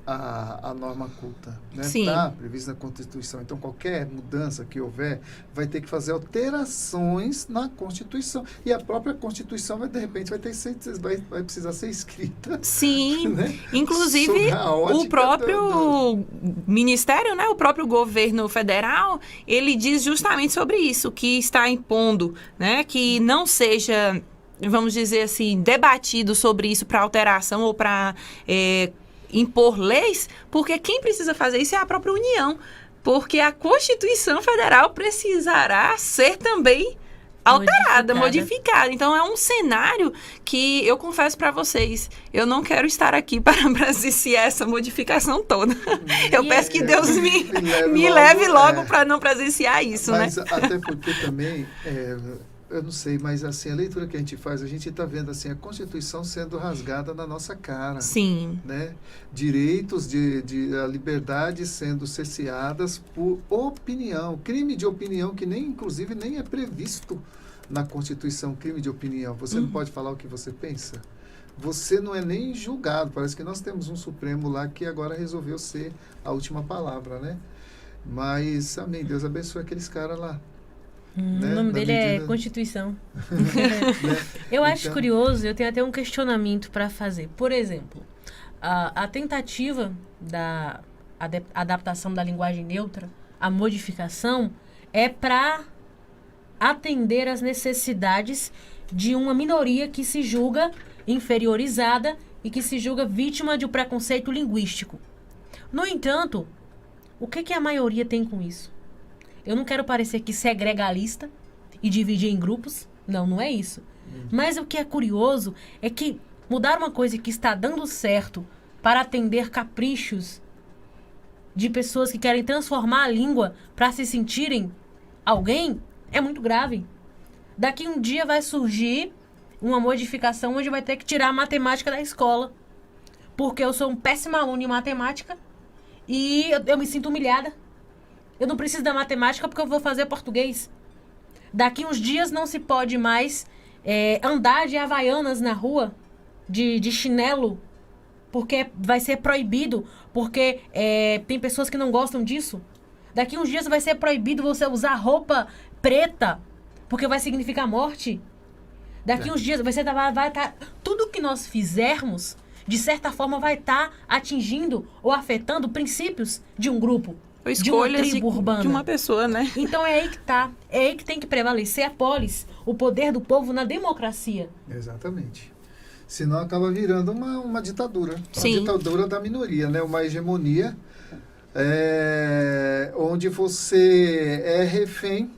a norma culta, né? Sim. Está prevista na Constituição. Então, qualquer mudança que houver, vai ter que fazer alterações na Constituição. E a própria Constituição, de repente, vai precisar ser escrita. Sim. Né? Inclusive, o próprio ministério, né? O próprio governo federal, ele diz justamente sobre isso, que está impondo, né? Que não seja, vamos dizer assim, debatido sobre isso para alteração ou para impor leis, porque quem precisa fazer isso é a própria União, porque a Constituição Federal precisará ser também alterada, modificada. Então, é um cenário que, eu confesso para vocês, eu não quero estar aqui para presenciar essa modificação toda. Eu peço que Deus me leve logo para não presenciar isso, mas, né? Até porque também, eu não sei, mas assim, a leitura que a gente faz, a gente está vendo assim, a Constituição sendo rasgada na nossa cara. Sim. Né? Direitos a liberdade sendo cerceadas por opinião, crime de opinião que inclusive nem é previsto na Constituição, crime de opinião. Você não pode falar o que você pensa. Você não é nem julgado. Parece que nós temos um Supremo lá que agora resolveu ser a última palavra, né? Mas, amém, Deus abençoe aqueles caras lá. Né? O nome dele é Constituição. Né? Eu acho curioso, eu tenho até um questionamento para fazer. Por exemplo, a tentativa da adaptação da linguagem neutra, a modificação, é para atender às necessidades de uma minoria que se julga inferiorizada e que se julga vítima de um preconceito linguístico. No entanto, o que a maioria tem com isso? Eu não quero parecer que segregalista e dividir em grupos. Não é isso. Mas o que é curioso é que Mudar uma coisa que está dando certo para atender caprichos de pessoas que querem transformar a língua para se sentirem alguém é muito grave. Daqui um dia vai surgir uma modificação onde vai ter que tirar a matemática da escola. Porque eu sou um péssimo aluno em matemática e eu me sinto humilhada. Eu não preciso da matemática porque eu vou fazer português. Daqui uns dias não se pode mais andar de havaianas na rua, de chinelo, porque vai ser proibido, porque tem pessoas que não gostam disso. Daqui uns dias vai ser proibido você usar roupa preta, porque vai significar morte. Daqui uns dias vai estar... Tudo que nós fizermos, de certa forma, vai estar atingindo ou afetando princípios de um grupo, Ou de uma escolhas tribo urbana. de uma pessoa, né? Então é aí que tá. É aí que tem que prevalecer a polis, o poder do povo na democracia. Exatamente. Senão acaba virando uma ditadura. Sim. Uma ditadura da minoria, né? Uma hegemonia onde você é refém,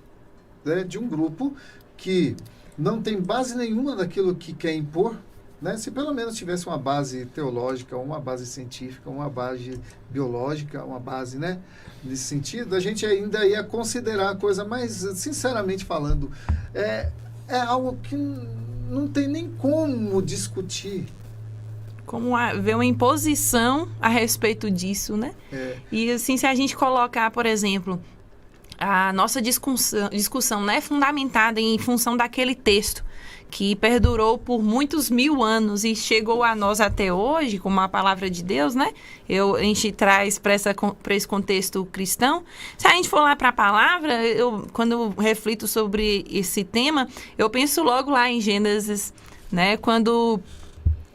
né, de um grupo que não tem base nenhuma daquilo que quer impor, né? Se pelo menos tivesse uma base teológica, uma base científica, uma base biológica, uma base, né? Nesse sentido, a gente ainda ia considerar a coisa, mas, sinceramente falando, é algo que não tem nem como discutir. Como ver uma imposição a respeito disso, né? E assim, se a gente colocar, por exemplo, a nossa discussão, né, fundamentada em função daquele texto que perdurou por muitos 1000 anos e chegou a nós até hoje, como a palavra de Deus, né? A gente traz para esse contexto cristão. Se a gente for lá para a palavra, quando eu reflito sobre esse tema, eu penso logo lá em Gênesis, né? Quando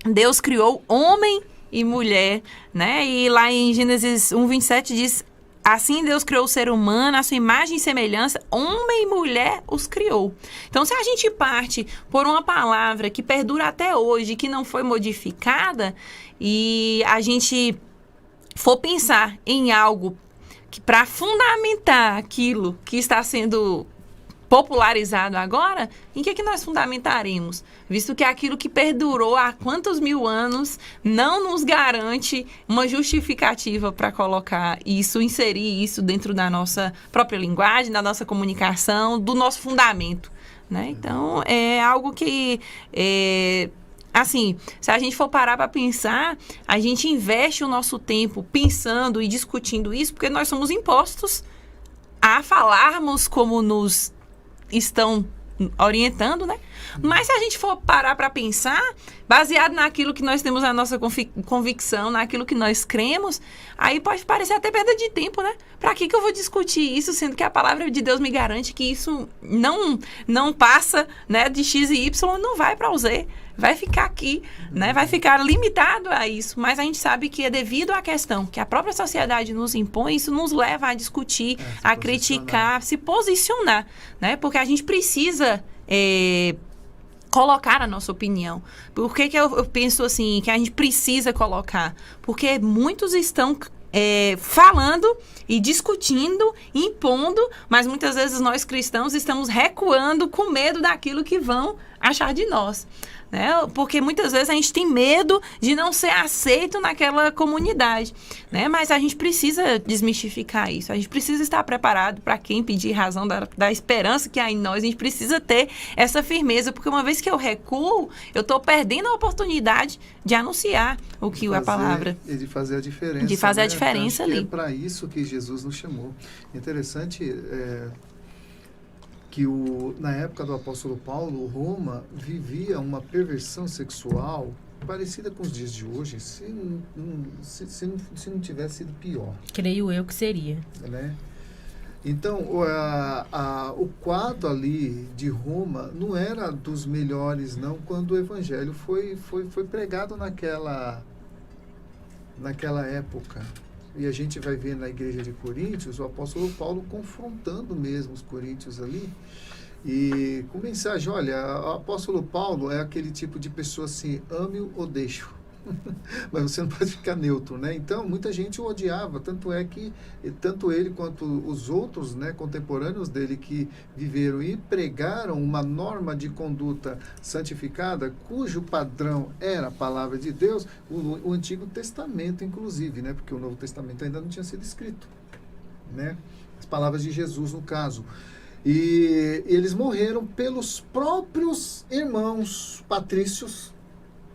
Deus criou homem e mulher, né? E lá em Gênesis 1:27 diz: assim Deus criou o ser humano, a sua imagem e semelhança, homem e mulher os criou. Então, se a gente parte por uma palavra que perdura até hoje, que não foi modificada, e a gente for pensar em algo que para fundamentar aquilo que está sendo popularizado agora, em que nós fundamentaremos? Visto que aquilo que perdurou há quantos 1000 anos não nos garante uma justificativa para colocar isso, inserir isso dentro da nossa própria linguagem, da nossa comunicação, do nosso fundamento, né? Então, é algo que... assim, se a gente for parar para pensar, a gente investe o nosso tempo pensando e discutindo isso, porque nós somos impostos a falarmos como nos estão orientando, né? Mas se a gente for parar para pensar, baseado naquilo que nós temos na nossa convicção, naquilo que nós cremos, aí pode parecer até perda de tempo, né? Para que eu vou discutir isso, sendo que a palavra de Deus me garante que isso não passa, né, de X e Y, não vai para o Z. Vai ficar aqui, né? Vai ficar limitado a isso. Mas a gente sabe que é devido à questão que a própria sociedade nos impõe, isso nos leva a discutir, a criticar, se posicionar, né? Porque a gente precisa colocar a nossa opinião. Por que eu penso assim, que a gente precisa colocar? Porque muitos estão falando e discutindo, impondo, mas muitas vezes nós cristãos estamos recuando com medo daquilo que vão achar de nós, né? Porque muitas vezes a gente tem medo de não ser aceito naquela comunidade, né? Mas a gente precisa desmistificar isso, a gente precisa estar preparado para quem pedir razão da esperança que há em nós, a gente precisa ter essa firmeza, porque uma vez que eu recuo, eu estou perdendo a oportunidade de anunciar o que a palavra... E de fazer a diferença. De fazer, né, a Acho diferença ali. É para isso que Jesus nos chamou. Interessante que na época do apóstolo Paulo, Roma vivia uma perversão sexual parecida com os dias de hoje, se não tivesse sido pior. Creio eu que seria. Né? Então, o quadro ali de Roma não era dos melhores, não, quando o evangelho foi pregado naquela época. E a gente vai ver na igreja de Coríntios o apóstolo Paulo confrontando mesmo os coríntios ali, e com mensagem: olha, o apóstolo Paulo é aquele tipo de pessoa assim, ame-o ou deixe-o. Mas você não pode ficar neutro, né? Então, muita gente o odiava, tanto é que tanto ele quanto os outros, né, contemporâneos dele que viveram e pregaram uma norma de conduta santificada, cujo padrão era a palavra de Deus, o Antigo Testamento, inclusive, né? Porque o Novo Testamento ainda não tinha sido escrito, né? As palavras de Jesus, no caso. E eles morreram pelos próprios irmãos patrícios,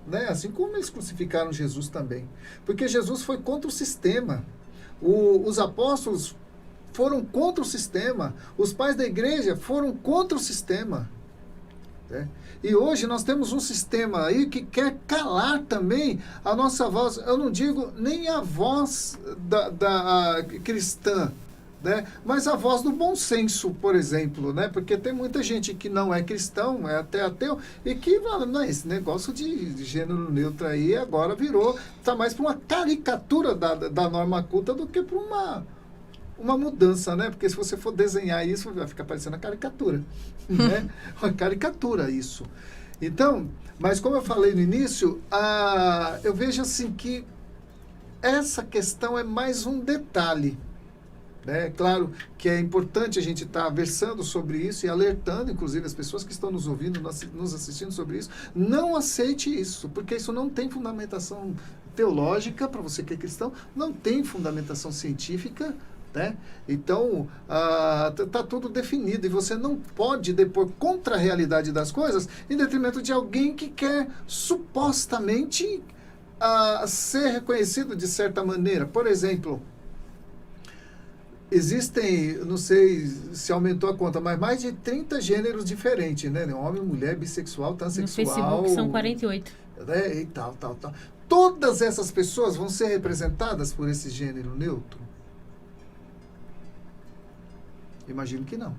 né? Assim como eles crucificaram Jesus também. Porque Jesus foi contra o sistema. Os apóstolos foram contra o sistema. Os pais da igreja foram contra o sistema. Né? E hoje nós temos um sistema aí que quer calar também a nossa voz. Eu não digo nem a voz da cristã, né? Mas a voz do bom senso, por exemplo, né? Porque tem muita gente que não é cristão, é até ateu, e que não, esse negócio de gênero neutro aí agora virou, está mais para uma caricatura da norma culta do que para uma mudança, né? Porque se você for desenhar isso, vai ficar parecendo a caricatura, né? Uma caricatura isso. Então, mas como eu falei no início, eu vejo assim que essa questão é mais um detalhe. É claro que é importante a gente estar versando sobre isso e alertando, inclusive, as pessoas que estão nos ouvindo, nos assistindo sobre isso. Não aceite isso, porque isso não tem fundamentação teológica, para você que é cristão, não tem fundamentação científica, né? Então, está tudo definido e você não pode depor contra a realidade das coisas em detrimento de alguém que quer supostamente ser reconhecido de certa maneira. Por exemplo, existem, não sei se aumentou a conta, mas mais de 30 gêneros diferentes, né? Homem, mulher, bissexual, transexual. No Facebook são 48. E tal. Todas essas pessoas vão ser representadas por esse gênero neutro? Imagino que não.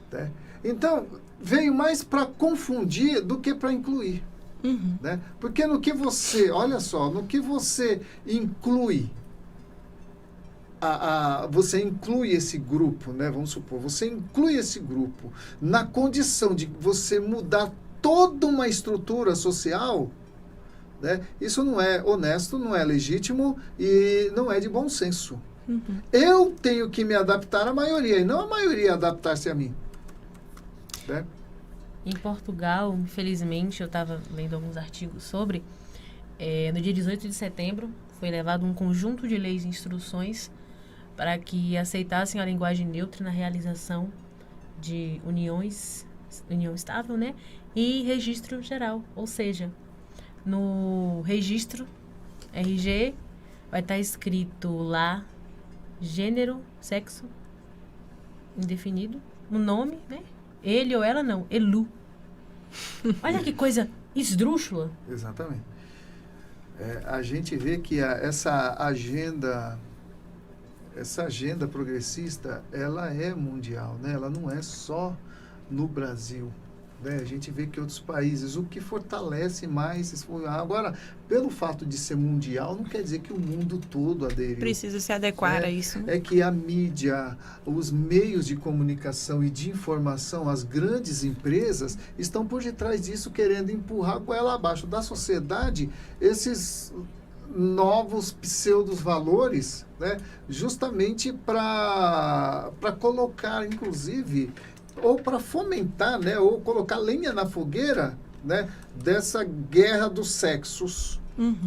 Né? Então, veio mais para confundir do que para incluir. Uhum. Né? Porque no que você, olha só, no que você inclui, você inclui esse grupo, né? Vamos supor, você inclui esse grupo na condição de você mudar toda uma estrutura social, né? Isso não é honesto, não é legítimo e não é de bom senso. Uhum. Eu tenho que me adaptar à maioria e não a maioria adaptar-se a mim. Né? Em Portugal, infelizmente, eu estava lendo alguns artigos sobre, no dia 18 de setembro, foi levado um conjunto de leis e instruções para que aceitassem a linguagem neutra na realização de união estável, né? E registro geral, ou seja, no registro RG vai estar escrito lá gênero, sexo indefinido, o nome, né? Ele ou ela não, elu. Olha que coisa esdrúxula. Exatamente. A gente vê que essa agenda progressista, ela é mundial, né? Ela não é só no Brasil. Né? A gente vê que outros países, o que fortalece mais... Agora, pelo fato de ser mundial, não quer dizer que o mundo todo aderiu. Precisa se adequar a isso. É que a mídia, os meios de comunicação e de informação, as grandes empresas, estão por detrás disso, querendo empurrar com ela abaixo da sociedade esses novos pseudos-valores, né? Justamente para colocar, inclusive, ou para fomentar, né? Ou colocar lenha na fogueira, né? Dessa guerra dos sexos,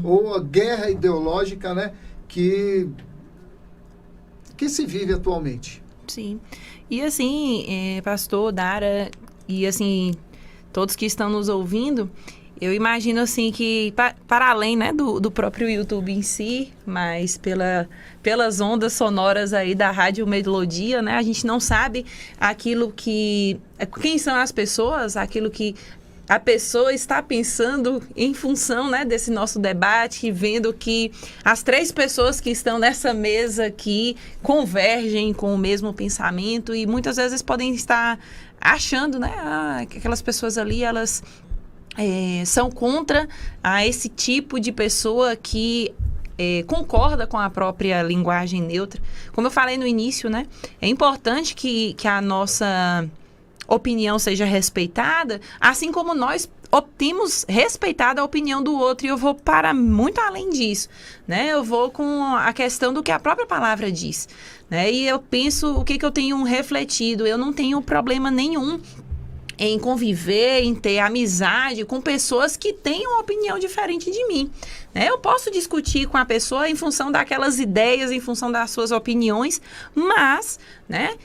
ou a guerra ideológica, né? Que se vive atualmente. Sim. E assim, pastor, Dara, e assim, todos que estão nos ouvindo, eu imagino assim que, para além, né, do próprio YouTube em si, mas pelas ondas sonoras aí da Rádio Melodia, né, a gente não sabe aquilo que... Quem são as pessoas, aquilo que a pessoa está pensando em função, né, desse nosso debate, vendo que as 3 pessoas que estão nessa mesa aqui convergem com o mesmo pensamento e muitas vezes podem estar achando, né, que aquelas pessoas ali, elas... são contra esse tipo de pessoa que concorda com a própria linguagem neutra. Como eu falei no início, né, é importante que a nossa opinião seja respeitada, assim como nós temos respeitado a opinião do outro, e eu vou para muito além disso, né? Eu vou com a questão do que a própria palavra diz, né? E eu penso, o que eu tenho refletido, eu não tenho problema nenhum em conviver, em ter amizade com pessoas que têm uma opinião diferente de mim, né? Eu posso discutir com a pessoa em função daquelas ideias, em função das suas opiniões, mas, né,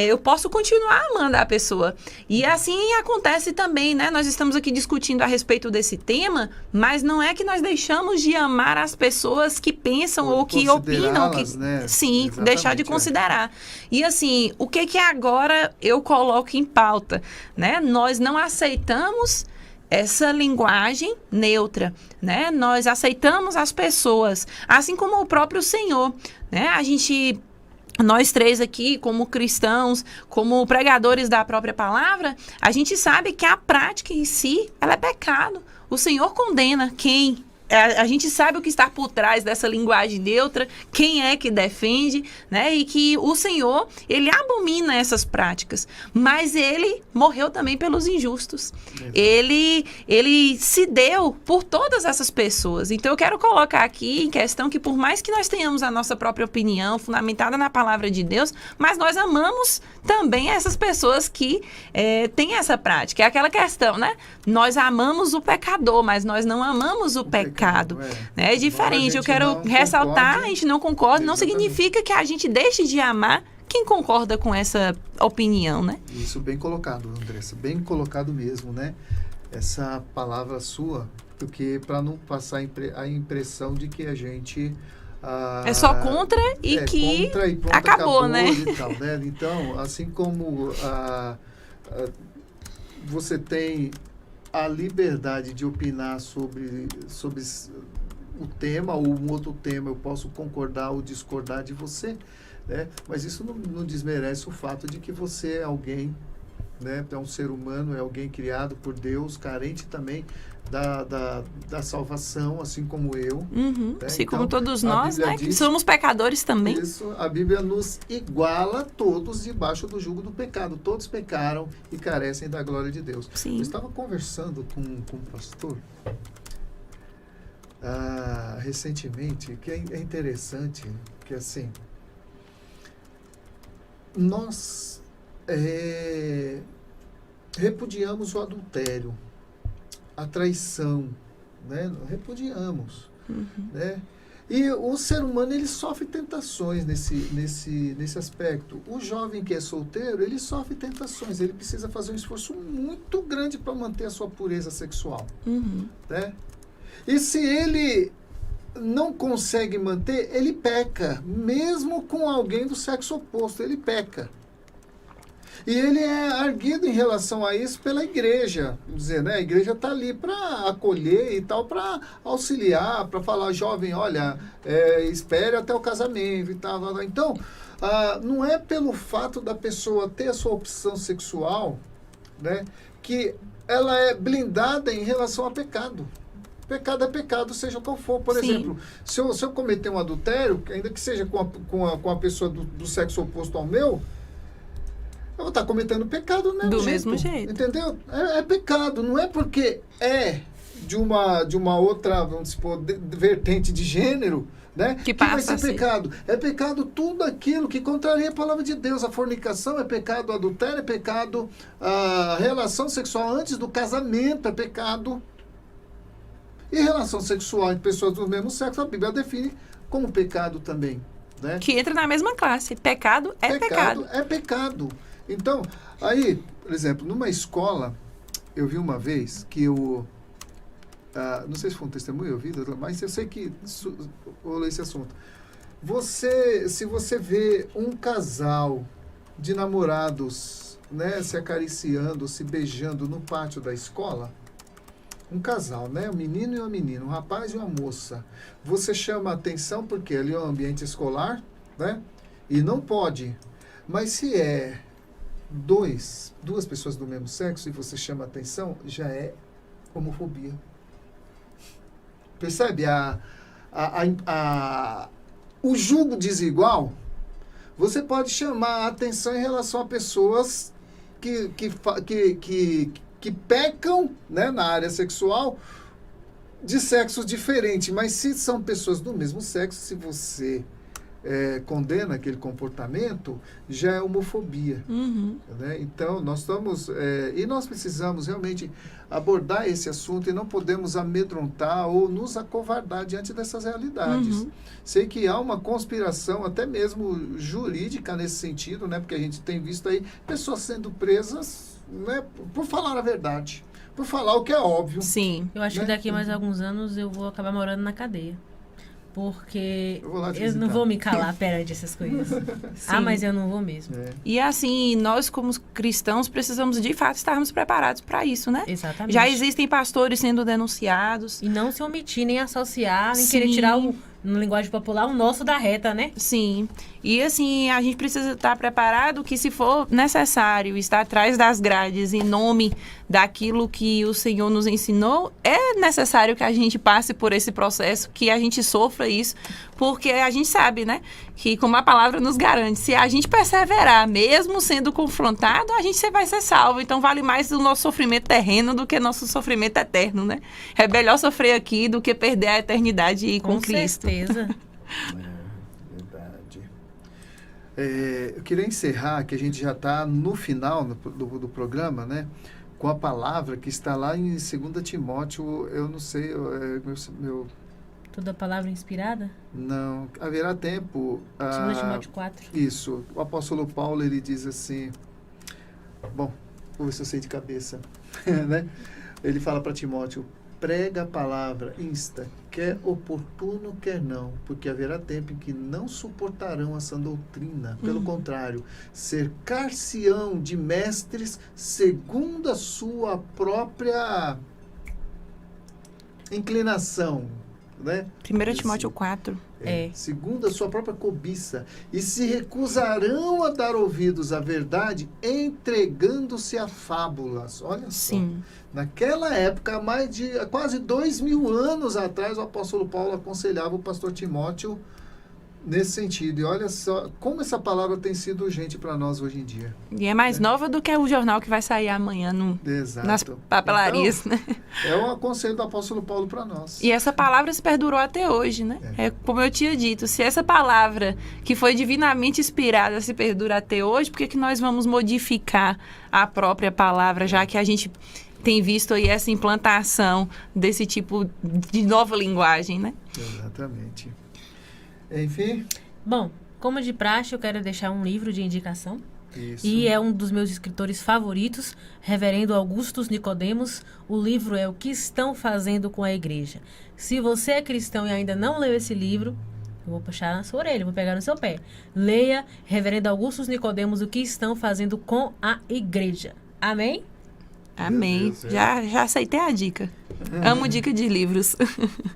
eu posso continuar amando a pessoa. E assim acontece também, né? Nós estamos aqui discutindo a respeito desse tema, mas não é que nós deixamos de amar as pessoas que pensam ou que opinam, né? Sim, Exatamente, deixar de considerar. E assim, o que agora eu coloco em pauta, né? Nós não aceitamos essa linguagem neutra, né? Nós aceitamos as pessoas, assim como o próprio Senhor, né? Nós três aqui, como cristãos, como pregadores da própria palavra, a gente sabe que a prática em si, ela é pecado. O Senhor condena quem... A gente sabe o que está por trás dessa linguagem neutra, quem é que defende, né? E que o Senhor, ele abomina essas práticas, mas ele morreu também pelos injustos. Ele se deu por todas essas pessoas. Então eu quero colocar aqui em questão que por mais que nós tenhamos a nossa própria opinião fundamentada na palavra de Deus, mas nós amamos também essas pessoas que têm essa prática. É aquela questão, né? Nós amamos o pecador, mas nós não amamos o pecado. É diferente. Eu quero ressaltar, a gente não concorda, não significa que a gente deixe de amar quem concorda com essa opinião, né? Isso, bem colocado, Andressa, bem colocado mesmo, né? Essa palavra sua, porque para não passar a impressão de que a gente... é só contra e que contra e pronto, acabou, né? E tal, né? Então, assim como você tem a liberdade de opinar sobre o tema ou um outro tema, eu posso concordar ou discordar de você, né? Mas isso não desmerece o fato de que você é alguém, né? É um ser humano, é alguém criado por Deus, carente também da salvação, assim como eu. Né? Assim então, como todos nós, né? Que somos pecadores também. Isso, a Bíblia nos iguala todos debaixo do jugo do pecado. Todos pecaram e carecem da glória de Deus. Sim. Eu estava conversando com um pastor recentemente, que é interessante, que assim, nós repudiamos o adultério, a traição, né? Repudiamos, né? E o ser humano, ele sofre tentações nesse aspecto. O jovem que é solteiro, ele sofre tentações, ele precisa fazer um esforço muito grande para manter a sua pureza sexual, né? E se ele não consegue manter, ele peca, mesmo com alguém do sexo oposto, ele peca. E ele é arguido em relação a isso pela igreja. Vamos dizer, né? A igreja está ali para acolher e tal, para auxiliar, para falar, jovem, olha, espere até o casamento e tal. Então, não é pelo fato da pessoa ter a sua opção sexual, né, que ela é blindada em relação a pecado. Pecado é pecado, seja qual for. Por exemplo, se eu cometer um adultério, ainda que seja com a pessoa do sexo oposto ao meu, eu vou estar cometendo pecado, né? Do mesmo jeito. Entendeu? É pecado. Não é porque é de uma outra, vamos supor, vertente de gênero, né? Que vai ser pecado. É pecado tudo aquilo que contraria a palavra de Deus. A fornicação é pecado, o adultério é pecado, a relação sexual antes do casamento é pecado. E relação sexual entre pessoas do mesmo sexo, a Bíblia define como pecado também, né? Que entra na mesma classe. Pecado é pecado. É pecado. Então, aí, por exemplo, numa escola, eu vi uma vez que não sei se foi um testemunho ouvido, mas eu sei que rolou esse assunto. Se você vê um casal de namorados, né, se acariciando, se beijando no pátio da escola, um casal, né, um menino e uma menina, um rapaz e uma moça, você chama a atenção porque ali é um ambiente escolar, né, e não pode. Mas se é duas pessoas do mesmo sexo e você chama a atenção, já é homofobia. Percebe? O julgo desigual, você pode chamar a atenção em relação a pessoas que que pecam, né, na área sexual de sexos diferentes, mas se são pessoas do mesmo sexo, se você condena aquele comportamento, já é homofobia. Uhum. Né? Então, nós estamos... e nós precisamos realmente abordar esse assunto e não podemos amedrontar ou nos acovardar diante dessas realidades. Uhum. Sei que há uma conspiração, até mesmo jurídica nesse sentido, né? Porque a gente tem visto aí pessoas sendo presas, né, por falar a verdade, por falar o que é óbvio. Sim. Eu acho que Né? daqui a mais alguns anos eu vou acabar morando na cadeia. Porque Eu vou lá te eu não visitar. vou me calar perante essas coisas. Ah, mas eu não vou mesmo. É. E assim, nós como cristãos precisamos de fato estarmos preparados para isso, né? Exatamente. Já existem pastores sendo denunciados. E não se omitir, nem associar, nem Sim. querer tirar, no linguagem popular, o nosso da reta, né? Sim. E assim, a gente precisa estar preparado que se for necessário estar atrás das grades em nome daquilo que o Senhor nos ensinou, é necessário que a gente passe por esse processo, que a gente sofra isso, porque a gente sabe, né, que como a palavra nos garante, se a gente perseverar, mesmo sendo confrontado, a gente vai ser salvo. Então vale mais o nosso sofrimento terreno do que nosso sofrimento eterno, né? É melhor sofrer aqui do que perder a eternidade e ir com Cristo. certeza. Verdade. Eu queria encerrar, que a gente já está no final do programa, né? Com a palavra que está lá em 2 Timóteo, eu não sei, Toda palavra inspirada? não, haverá tempo. 2 Timóteo 4. Isso, o apóstolo Paulo, ele diz assim, bom, vou ver se eu sei de cabeça, né? Ele fala para Timóteo, prega a palavra, insta, quer oportuno, quer não, porque haverá tempo em que não suportarão a sã doutrina. Pelo contrário, cercar-se-ão de mestres segundo a sua própria inclinação, né? 1 Timóteo 4. Segundo a sua própria cobiça, e se recusarão a dar ouvidos à verdade, entregando-se a fábulas. Olha só. Sim. Naquela época, há quase 2000 anos atrás, o apóstolo Paulo aconselhava o pastor Timóteo nesse sentido. E olha só como essa palavra tem sido urgente para nós hoje em dia. E é mais nova do que o jornal que vai sair amanhã Exato. nas papelarias, Então, né? é um aconselho do apóstolo Paulo para nós. E essa palavra se perdurou até hoje, né? É como eu tinha dito, se essa palavra que foi divinamente inspirada se perdura até hoje, por que nós vamos modificar a própria palavra, já que a gente tem visto aí essa implantação desse tipo de nova linguagem, né? Exatamente. Enfim. Bom, como de praxe, eu quero deixar um livro de indicação. Isso. E é um dos meus escritores favoritos, Reverendo Augustus Nicodemos. O livro é O que Estão Fazendo com a Igreja. Se você é cristão e ainda não leu esse livro, eu vou puxar na sua orelha, vou pegar no seu pé. Leia Reverendo Augustus Nicodemos, O que Estão Fazendo com a Igreja. Amém? Amém. Deus, Já aceitei a dica. Amo dica de livros.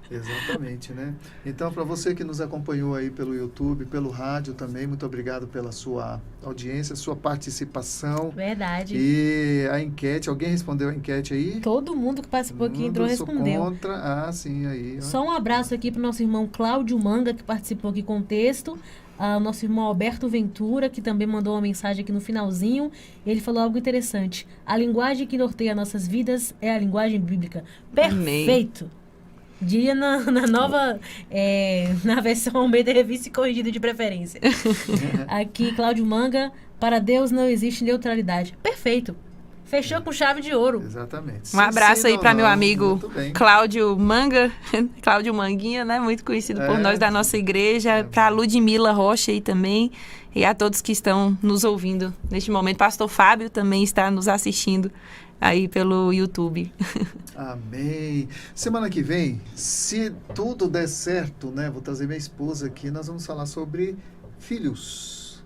Exatamente, né? Então, para você que nos acompanhou aí pelo YouTube, pelo rádio também, muito obrigado pela sua audiência, sua participação. Verdade. E a enquete, alguém respondeu a enquete aí? Todo mundo que participou aqui entrou e Sou respondeu. contra. Ah, sim, aí. Ó. Só um abraço aqui para o nosso irmão Cláudio Manga, que participou aqui com o texto. O nosso irmão Alberto Ventura, que também mandou uma mensagem aqui no finalzinho. Ele falou algo interessante. A linguagem que norteia nossas vidas é a linguagem bíblica. Perfeito! Dia na nova, na versão Almeida Revista e Corrigida de preferência. Aqui, Cláudio Manga, para Deus não existe neutralidade. Perfeito! Fechou com chave de ouro. Exatamente. Um abraço aí para meu amigo Muito bem. Cláudio Manga, Cláudio Manguinha, né? Muito conhecido por nós da nossa igreja. Para Ludmila Rocha aí também. E a todos que estão nos ouvindo neste momento. Pastor Fábio também está nos assistindo aí pelo YouTube. Amém. Semana que vem, se tudo der certo, né? Vou trazer minha esposa aqui. Nós vamos falar sobre filhos.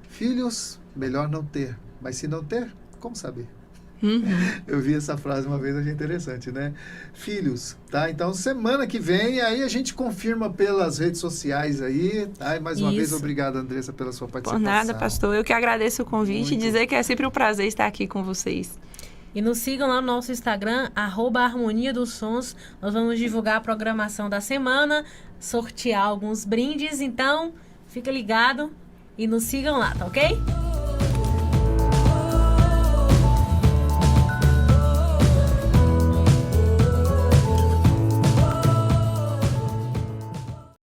Filhos, melhor não ter. Mas se não ter, como saber? Eu vi essa frase uma vez, achei interessante, né? Filhos, tá? Então, semana que vem, aí a gente confirma pelas redes sociais aí, tá? E mais uma vez, obrigado, Andressa, pela sua participação. Por nada, pastor. Eu que agradeço o convite e dizer que é sempre um prazer estar aqui com vocês. E nos sigam lá no nosso Instagram, @Harmonia dos Sons. Nós vamos divulgar a programação da semana, sortear alguns brindes. Então, fica ligado e nos sigam lá, tá ok?